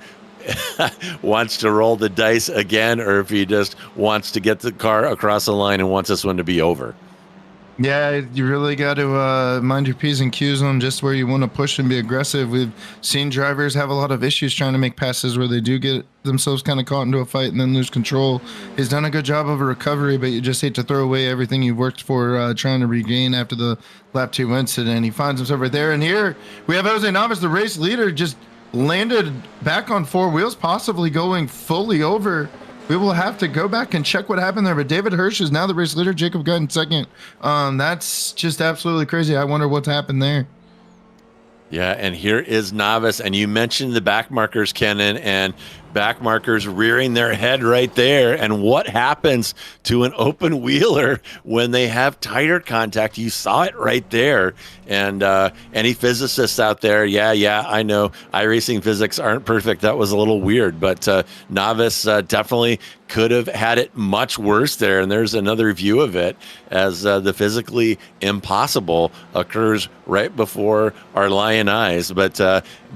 wants to roll the dice again, or if he just wants to get the car across the line and wants this one to be over. Yeah, you really got to mind your P's and Q's on just where you want to push and be aggressive. We've seen drivers have a lot of issues trying to make passes where they do get themselves kind of caught into a fight and then lose control. He's done a good job of a recovery, but you just hate to throw away everything you've worked for trying to regain after the lap 2 incident. He finds himself right there. And here we have Jose Navas, the race leader, just landed back on 4 wheels, possibly going fully over. We will have to go back and check what happened there. But David Hirsch is now the race leader. Jacob Gunn second. That's just absolutely crazy. I wonder what's happened there. Yeah, and here is Navas. And you mentioned the back markers, Kennan, and back markers rearing their head right there. And what happens to an open wheeler when they have tire contact? You saw it right there. And any physicists out there, yeah, I know iRacing physics aren't perfect. That was a little weird, but Navas definitely could have had it much worse there. And there's another view of it as the physically impossible occurs right before our lion eyes. But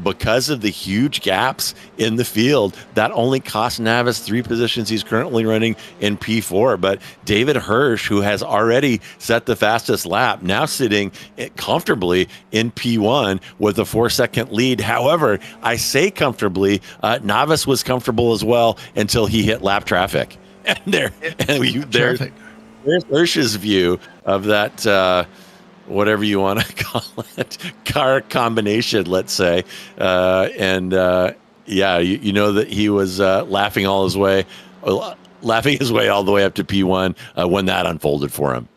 because of the huge gaps in the field, that only cost Navas 3 positions. He's currently running in P4. But David Hirsch, who has already set the fastest lap, now sitting comfortably in P1 with a 4-second lead. However, I say comfortably, Navas was comfortable as well until he hit lap traffic. And there's Hirsch's view of that, whatever you want to call it, car combination, let's say. Yeah, you know that he was laughing his way all the way up to P1 when that unfolded for him.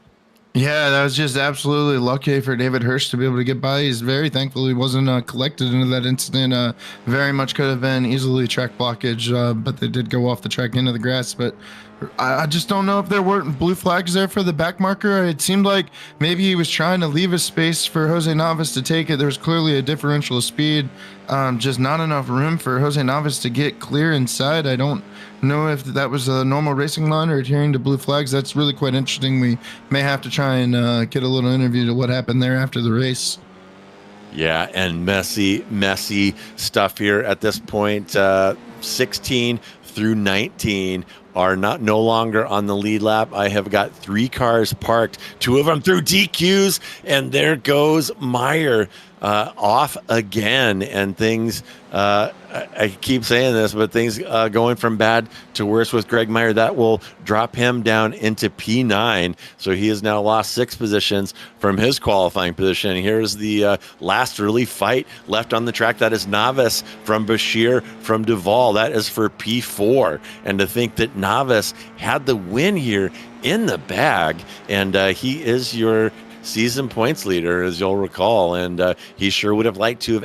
Yeah, that was just absolutely lucky for David Hirsch to be able to get by. He's very thankful he wasn't collected into that incident. Very much could have been easily track blockage, but they did go off the track into the grass. But I just don't know if there weren't blue flags there for the back marker. It seemed like maybe he was trying to leave a space for Jose Navas to take it. There was clearly a differential of speed, just not enough room for Jose Navas to get clear inside. I don't know if that was a normal racing line or adhering to blue flags. That's really quite interesting. We may have to try and get a little interview to what happened there after the race. Yeah, and messy stuff here at this point. 16 through 19 are no longer on the lead lap. I have got 3 cars parked, 2 of them through DQs, and there goes Meyer off again. And things, I keep saying this, but things going from bad to worse with Greg Meyer. That will drop him down into P9. So he has now lost 6 positions from his qualifying position. Here's the last really fight left on the track. That is Navas from Bashir from Duvall. That is for P4. And to think that Navas had the win here in the bag, and he is your season points leader, as you'll recall, and he sure would have liked to have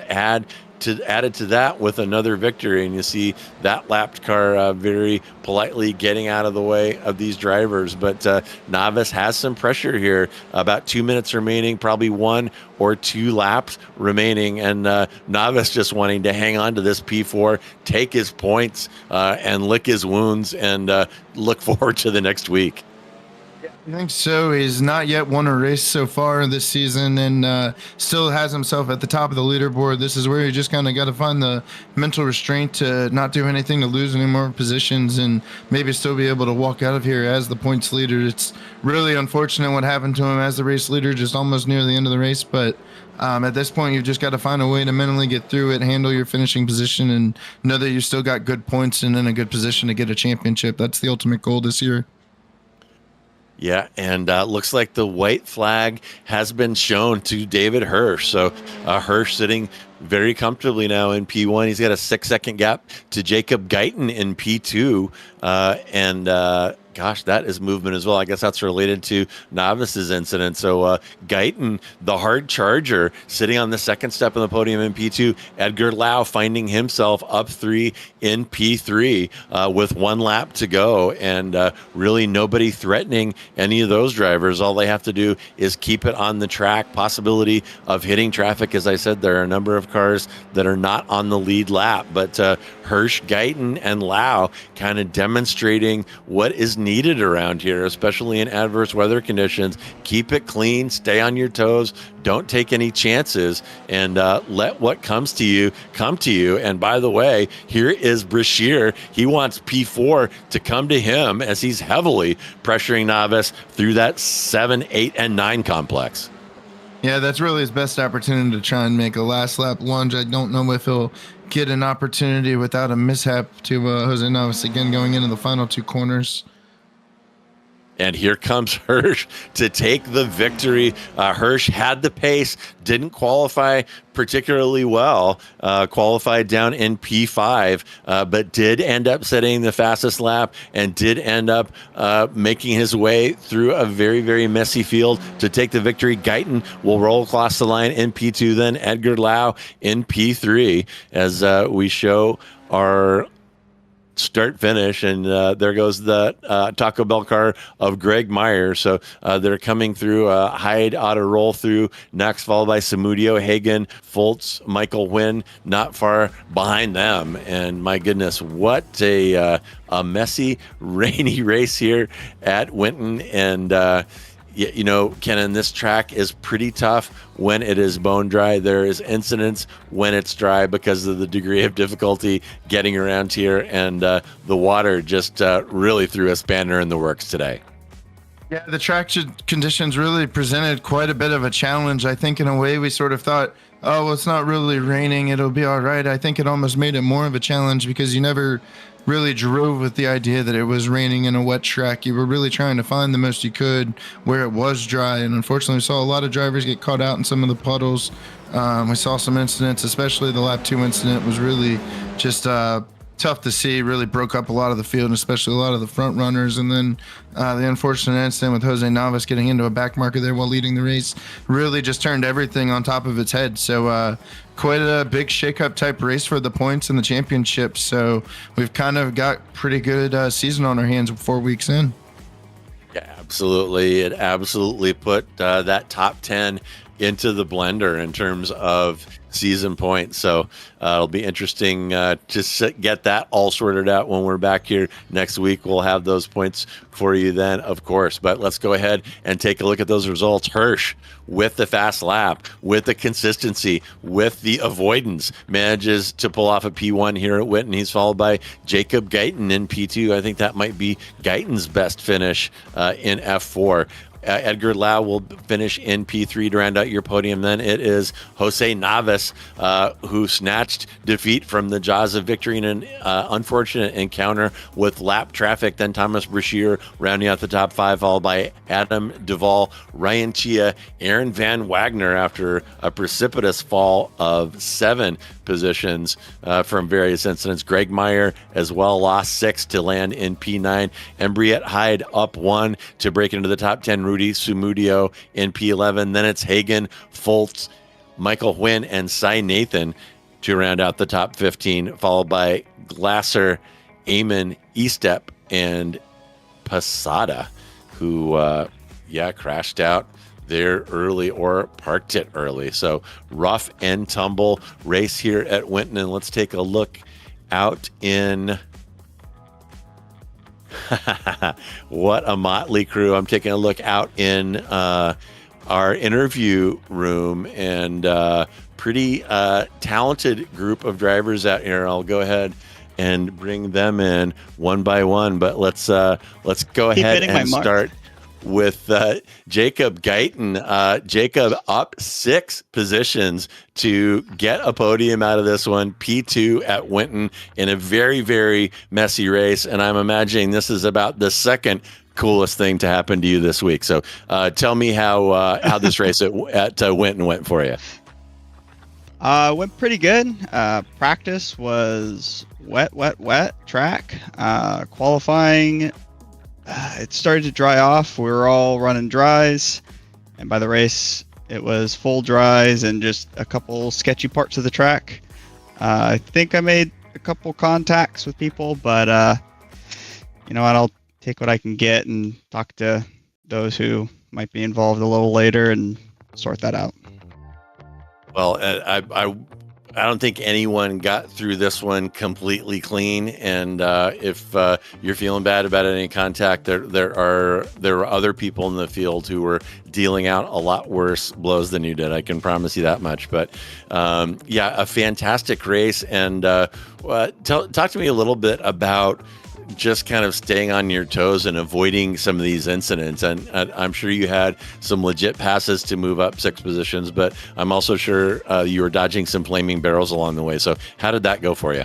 added to that with another victory. And you see that lapped car very politely getting out of the way of these drivers. But Novice has some pressure here. About 2 minutes remaining, probably 1 or 2 laps remaining, and Novice just wanting to hang on to this P4, take his points, and lick his wounds, and look forward to the next week. I think so. He's not yet won a race so far this season, and still has himself at the top of the leaderboard. This is where you just kind of got to find the mental restraint to not do anything to lose any more positions, and maybe still be able to walk out of here as the points leader. It's really unfortunate what happened to him as the race leader, just almost near the end of the race. But at this point, you've just got to find a way to mentally get through it, handle your finishing position, and know that you still got good points and in a good position to get a championship. That's the ultimate goal this year. Yeah, and looks like the white flag has been shown to David Hirsch. So Hirsch sitting very comfortably now in P1. He's got a 6-second gap to Jacob Guyton in P2. Gosh, that is movement as well. I guess that's related to Novice's incident. So Guyton, the hard charger, sitting on the second step of the podium in P2. Edgar Lau finding himself up 3 in P3 with 1 lap to go. And really nobody threatening any of those drivers. All they have to do is keep it on the track. Possibility of hitting traffic. As I said, there are a number of cars that are not on the lead lap. But Hirsch, Guyton, and Lau kind of demonstrating what is needed around here, especially in adverse weather conditions. Keep it clean, stay on your toes, don't take any chances, and let what comes to you come to you. And by the way, here is Brashear. He wants P4 to come to him as he's heavily pressuring Novice through that 7, 8, and 9 complex. Yeah, that's really his best opportunity to try and make a last lap lunge. I don't know if he'll get an opportunity without a mishap to Jose Novice again going into the final 2 corners. And here comes Hirsch to take the victory. Hirsch had the pace, didn't qualify particularly well, qualified down in P5, but did end up setting the fastest lap and did end up making his way through a very, very messy field to take the victory. Guyton will roll across the line in P2, then Edgar Lau in P3 as we show our start finish, and there goes the Taco Bell car of Greg Meyer. So they're coming through. Hyde ought to roll through next, followed by Samudio, Hagen, Foltz, Michael Wynn not far behind them. And my goodness, what a messy, rainy race here at Winton. And you know, Kennan, this track is pretty tough when it is bone dry. There is incidents when it's dry because of the degree of difficulty getting around here, and the water just really threw a spanner in the works today. Yeah, the track conditions really presented quite a bit of a challenge. I think in a way we sort of thought, oh, well, it's not really raining, it'll be all right. I think it almost made it more of a challenge because you never really drove with the idea that it was raining in a wet track. You were really trying to find the most you could where it was dry, and unfortunately we saw a lot of drivers get caught out in some of the puddles. We saw some incidents, especially the lap 2 incident was really just tough to see. Really broke up a lot of the field, and especially a lot of the front runners. And then the unfortunate incident with Jose Novice getting into a back marker there while leading the race really just turned everything on top of its head. So quite a big shakeup type race for the points and the championship. So we've kind of got pretty good season on our hands 4 weeks in. Yeah, absolutely. It absolutely put that top 10 into the blender in terms of season points. So it'll be interesting to get that all sorted out when we're back here next week. We'll have those points for you then, of course. But let's go ahead and take a look at those results. Hirsch, with the fast lap, with the consistency, with the avoidance, manages to pull off a P1 here at Winton. He's followed by Jacob Guyton in P2. I think that might be Guyton's best finish in F4. Edgar Lau will finish in P3 to round out your podium. Then it is Jose Novice who snatched defeat from the jaws of victory in an unfortunate encounter with lap traffic. Then Thomas Brashear rounding out the top 5, followed by Adam Duvall, Ryan Chia, Aaron Van Wagner after a precipitous fall of 7 positions from various incidents. Greg Meyer as well lost 6 to land in P9. And Briette Hyde up 1 to break into the top 10. Rudy Sumudio in P11. Then it's Hagen, Foltz, Michael Huynh, and Cy Nathan to round out the top 15, followed by Glasser, Eamon, Estep, and Posada, who, crashed out there early or parked it early. So rough and tumble race here at Winton. And let's take a look out in what a motley crew. I'm taking a look out in our interview room, and pretty talented group of drivers out here. I'll go ahead and bring them in one by one, but let's go ahead and start with Jacob Guyton. Jacob up 6 positions to get a podium out of this one, P2 at Winton, in a very, very messy race. And I'm imagining this is about the second coolest thing to happen to you this week. So tell me how this race at Winton went for you. Went pretty good. Practice was wet track. Qualifying, it started to dry off. We were all running dries, and by the race, it was full dries and just a couple sketchy parts of the track. I think I made a couple contacts with people, but you know what? I'll take what I can get and talk to those who might be involved a little later and sort that out. Well, I don't think anyone got through this one completely clean. And if you're feeling bad about any contact, there were other people in the field who were dealing out a lot worse blows than you did. I can promise you that much. But a fantastic race. And talk to me a little bit about just kind of staying on your toes and avoiding some of these incidents. And I'm sure you had some legit passes to move up 6 positions, but I'm also sure you were dodging some flaming barrels along the way. So how did that go for you?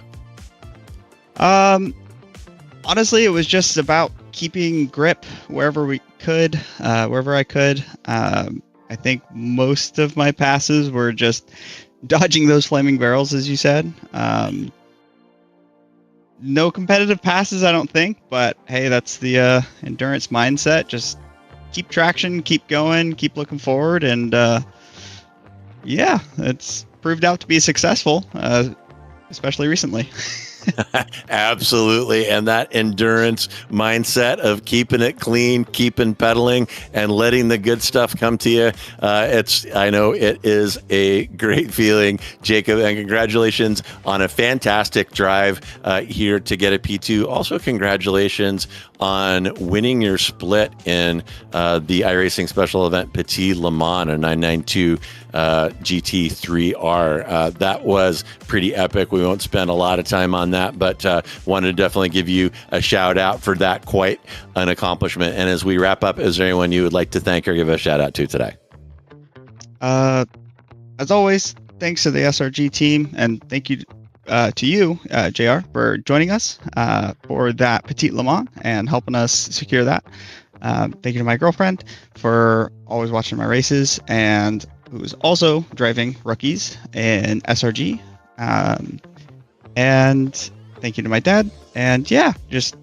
Honestly, it was just about keeping grip wherever I could. I think most of my passes were just dodging those flaming barrels, as you said. No competitive passes, I don't think, but hey, that's the endurance mindset. Just keep traction, keep going, keep looking forward, and it's proved out to be successful, especially recently. Absolutely. And that endurance mindset of keeping it clean, keeping pedaling, and letting the good stuff come to you. I know it is a great feeling, Jacob, and congratulations on a fantastic drive here to get a P2. Also, congratulations on winning your split in the iRacing special event Petit Le Mans, a 992 GT3R. That was pretty epic. We won't spend a lot of time on that, but wanted to definitely give you a shout out for that. Quite an accomplishment. And as we wrap up, is there anyone you would like to thank or give a shout out to today? As always, thanks to the SRG team, and thank you to you, JR, for joining us for that Petit Le Mans and helping us secure that. Thank you to my girlfriend for always watching my races, and who's also driving rookies in SRG. And thank you to my dad. And just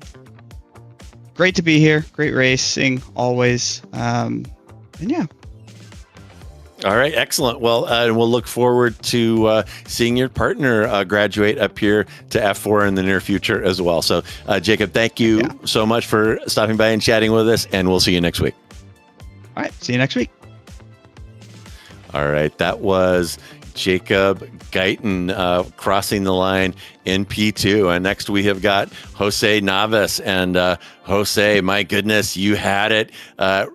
great to be here. Great racing always. All right, excellent. Well, we'll look forward to seeing your partner graduate up here to F4 in the near future as well. So, Jacob, thank you so much for stopping by and chatting with us, and we'll see you next week. All right, see you next week. All right, that was Jacob Guyton crossing the line in P2. And next we have got Jose Navas. And Jose, my goodness, you had it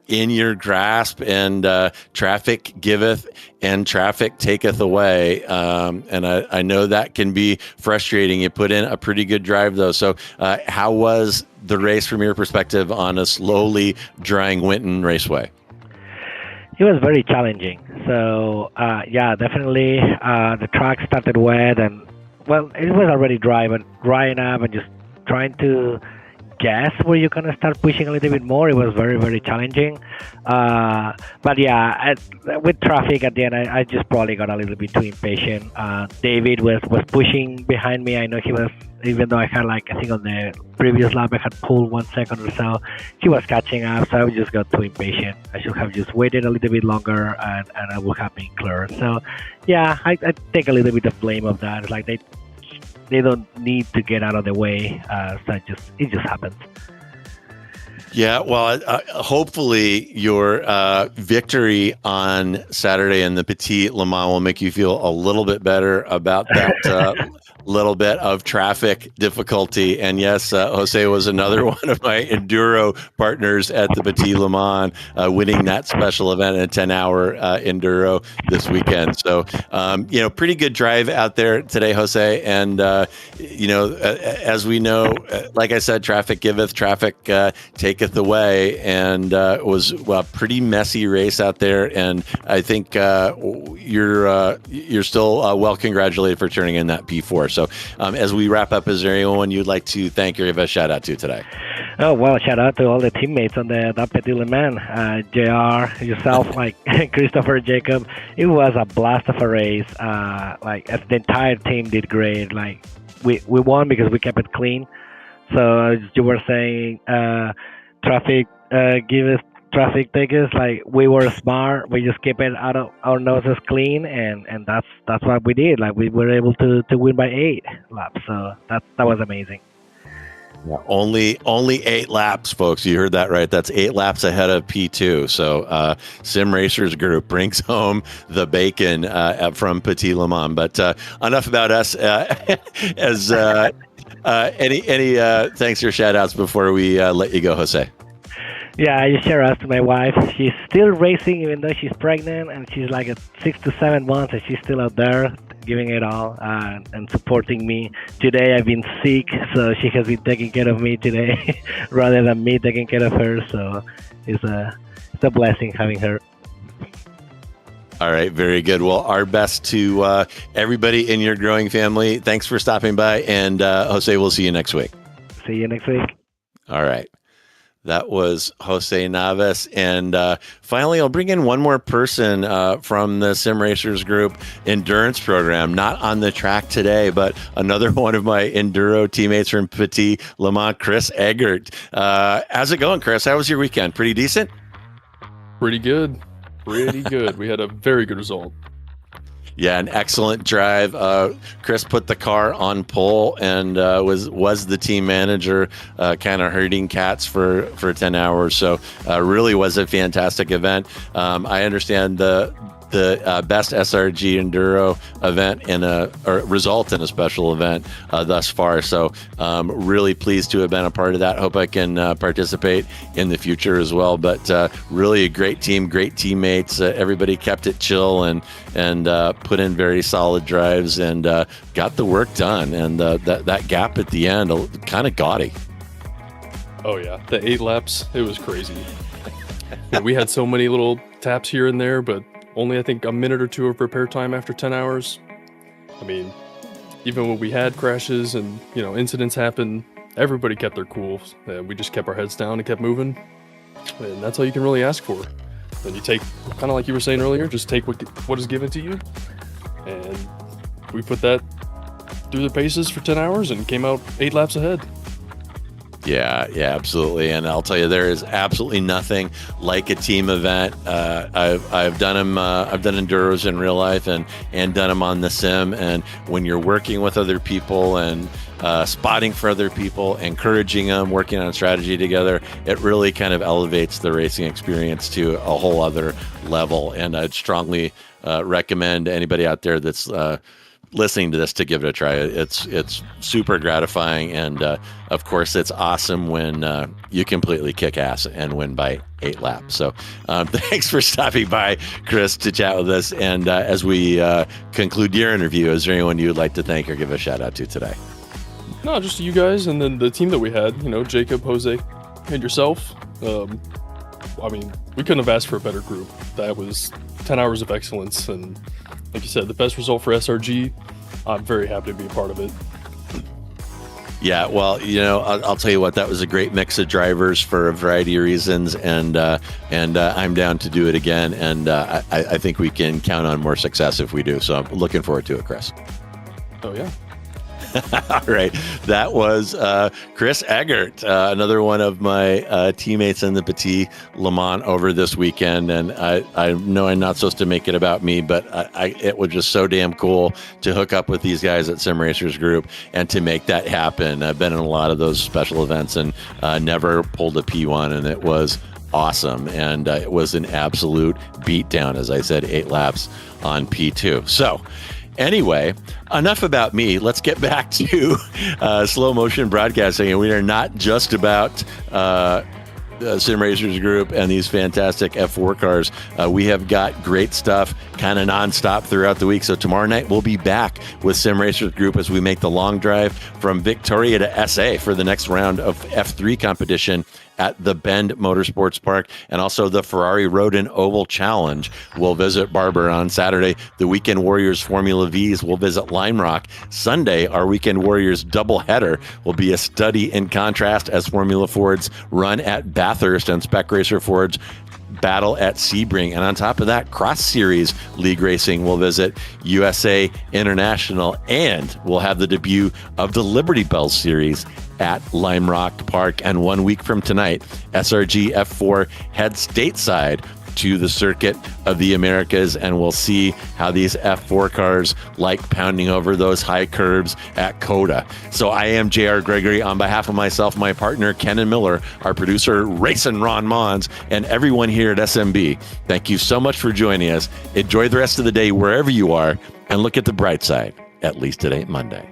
in your grasp, and traffic giveth and traffic taketh away. And I know that can be frustrating. You put in a pretty good drive, though. So how was the race from your perspective on a slowly drying Winton Raceway? It was very challenging. So, definitely the track started wet, and, well, it was already dry, but drying up and just trying to guess where you're going to start pushing a little bit more. It was very, very challenging. With traffic at the end, I just probably got a little bit too impatient. David was pushing behind me. I know he was even though I had I think on the previous lap I had pulled 1 second or so, she was catching up. So I just got too impatient. I should have just waited a little bit longer, and I would have been clear. So yeah, I take a little bit of blame of that. Like they don't need to get out of the way. So it just happens. Yeah, well, hopefully your victory on Saturday in the Petit Le Mans will make you feel a little bit better about that little bit of traffic difficulty. And yes, Jose was another one of my enduro partners at the Petit Le Mans, winning that special event, a 10-hour enduro this weekend. So, pretty good drive out there today, Jose. And, as we know, like I said, traffic giveth, traffic taketh away. And it was a pretty messy race out there. And I think you're still well congratulated for turning in that P4. So as we wrap up, is there anyone you'd like to thank or give a shout out to today? Oh, well, shout out to all the teammates on that Petit Le Mans, JR, yourself, Christopher, Jacob. It was a blast of a race. The entire team did great. We won because we kept it clean. So as you were saying, traffic give us traffic tickets. We were smart. We just kept it out of our noses clean, and that's what we did. We were able to win by 8 laps. So that was amazing. Yeah, only 8 laps, folks. You heard that right. That's 8 laps ahead of P2. So Sim Racers Group brings home the bacon from Petit Le Mans. But enough about us. As any thanks or shout outs before we let you go, Jose? Yeah, I just share out to my wife. She's still racing even though she's pregnant, and she's at 6 to 7 months, and she's still out there giving it all and supporting me. Today I've been sick, so she has been taking care of me today rather than me taking care of her. So it's a blessing having her. All right, very good. Well, our best to everybody in your growing family. Thanks for stopping by, and Jose, we'll see you next week. See you next week. All right. That was Jose Navas. And finally, I'll bring in one more person from the Sim Racers Group endurance program, not on the track today, but another one of my enduro teammates from Petit Le Mans, Chris Eggert. How's it going, Chris? How was your weekend? Pretty decent? Pretty good. Pretty good. We had a very good result. Yeah, an excellent drive. Chris put the car on pole and was the team manager, kind of herding cats for 10 hours. So really was a fantastic event. I understand the best SRG enduro event result in a special event thus far. So really pleased to have been a part of that. Hope I can participate in the future as well. But really a great team, great teammates. Everybody kept it chill and put in very solid drives and got the work done. And that gap at the end, kind of gaudy. Oh yeah, the 8 laps, it was crazy. We had so many little taps here and there, but only I think a minute or two of repair time after 10 hours. I mean, even when we had crashes and incidents happen, everybody kept their cool. And we just kept our heads down and kept moving. And that's all you can really ask for. Then you take, kind of like you were saying earlier, just take what is given to you. And we put that through the paces for 10 hours and came out 8 laps ahead. Yeah, absolutely. And I'll tell you, there is absolutely nothing like a team event. I've done them. I've done enduros in real life and done them on the sim. And when you're working with other people and spotting for other people, encouraging them, working on strategy together, it really kind of elevates the racing experience to a whole other level. And I'd strongly recommend anybody out there that's listening to this to give it a try. It's super gratifying, and of course it's awesome when you completely kick ass and win by 8 laps. So thanks for stopping by, Chris, to chat with us. And as we conclude your interview, is there anyone you'd like to thank or give a shout out to today? No, just you guys and then the team that we had, Jacob, Jose, and yourself. I mean, we couldn't have asked for a better group. That was 10 hours of excellence, and like you said, the best result for SRG. I'm very happy to be a part of it. Yeah, well, I'll tell you what, that was a great mix of drivers for a variety of reasons, and I'm down to do it again, and I think we can count on more success if we do. So I'm looking forward to it, Chris. Oh yeah. All right. That was Chris Eggert, another one of my teammates in the Petit Le Mans over this weekend. And I know I'm not supposed to make it about me, but it was just so damn cool to hook up with these guys at Sim Racers Group and to make that happen. I've been in a lot of those special events and never pulled a P1, and it was awesome. And it was an absolute beatdown, as I said, 8 laps on P2. So, anyway, enough about me. Let's get back to slow motion broadcasting. And we are not just about Sim Racers Group and these fantastic F4 cars. We have got great stuff kind of nonstop throughout the week. So tomorrow night we'll be back with Sim Racers Group as we make the long drive from Victoria to SA for the next round of F3 competition at the Bend Motorsports Park, and also the Ferrari Road and Oval Challenge. We'll visit Barber on Saturday. The Weekend Warriors Formula Vs will visit Lime Rock. Sunday, our Weekend Warriors doubleheader will be a study in contrast as Formula Fords run at Bathurst and Spec Racer Fords battle at Sebring. And on top of that, Cross Series League Racing will visit USA International, and we'll have the debut of the Liberty Bell Series at Lime Rock Park. And 1 week from tonight, SRG F4 heads stateside to the Circuit of the Americas, and we'll see how these F4 cars like pounding over those high curbs at COTA. So I am JR Gregory. On behalf of myself, my partner Kennan Miller, our producer Racing Ron Maunz, and everyone here at SMB, thank you so much for joining us. Enjoy the rest of the day wherever you are, and look at the bright side. At least it ain't Monday.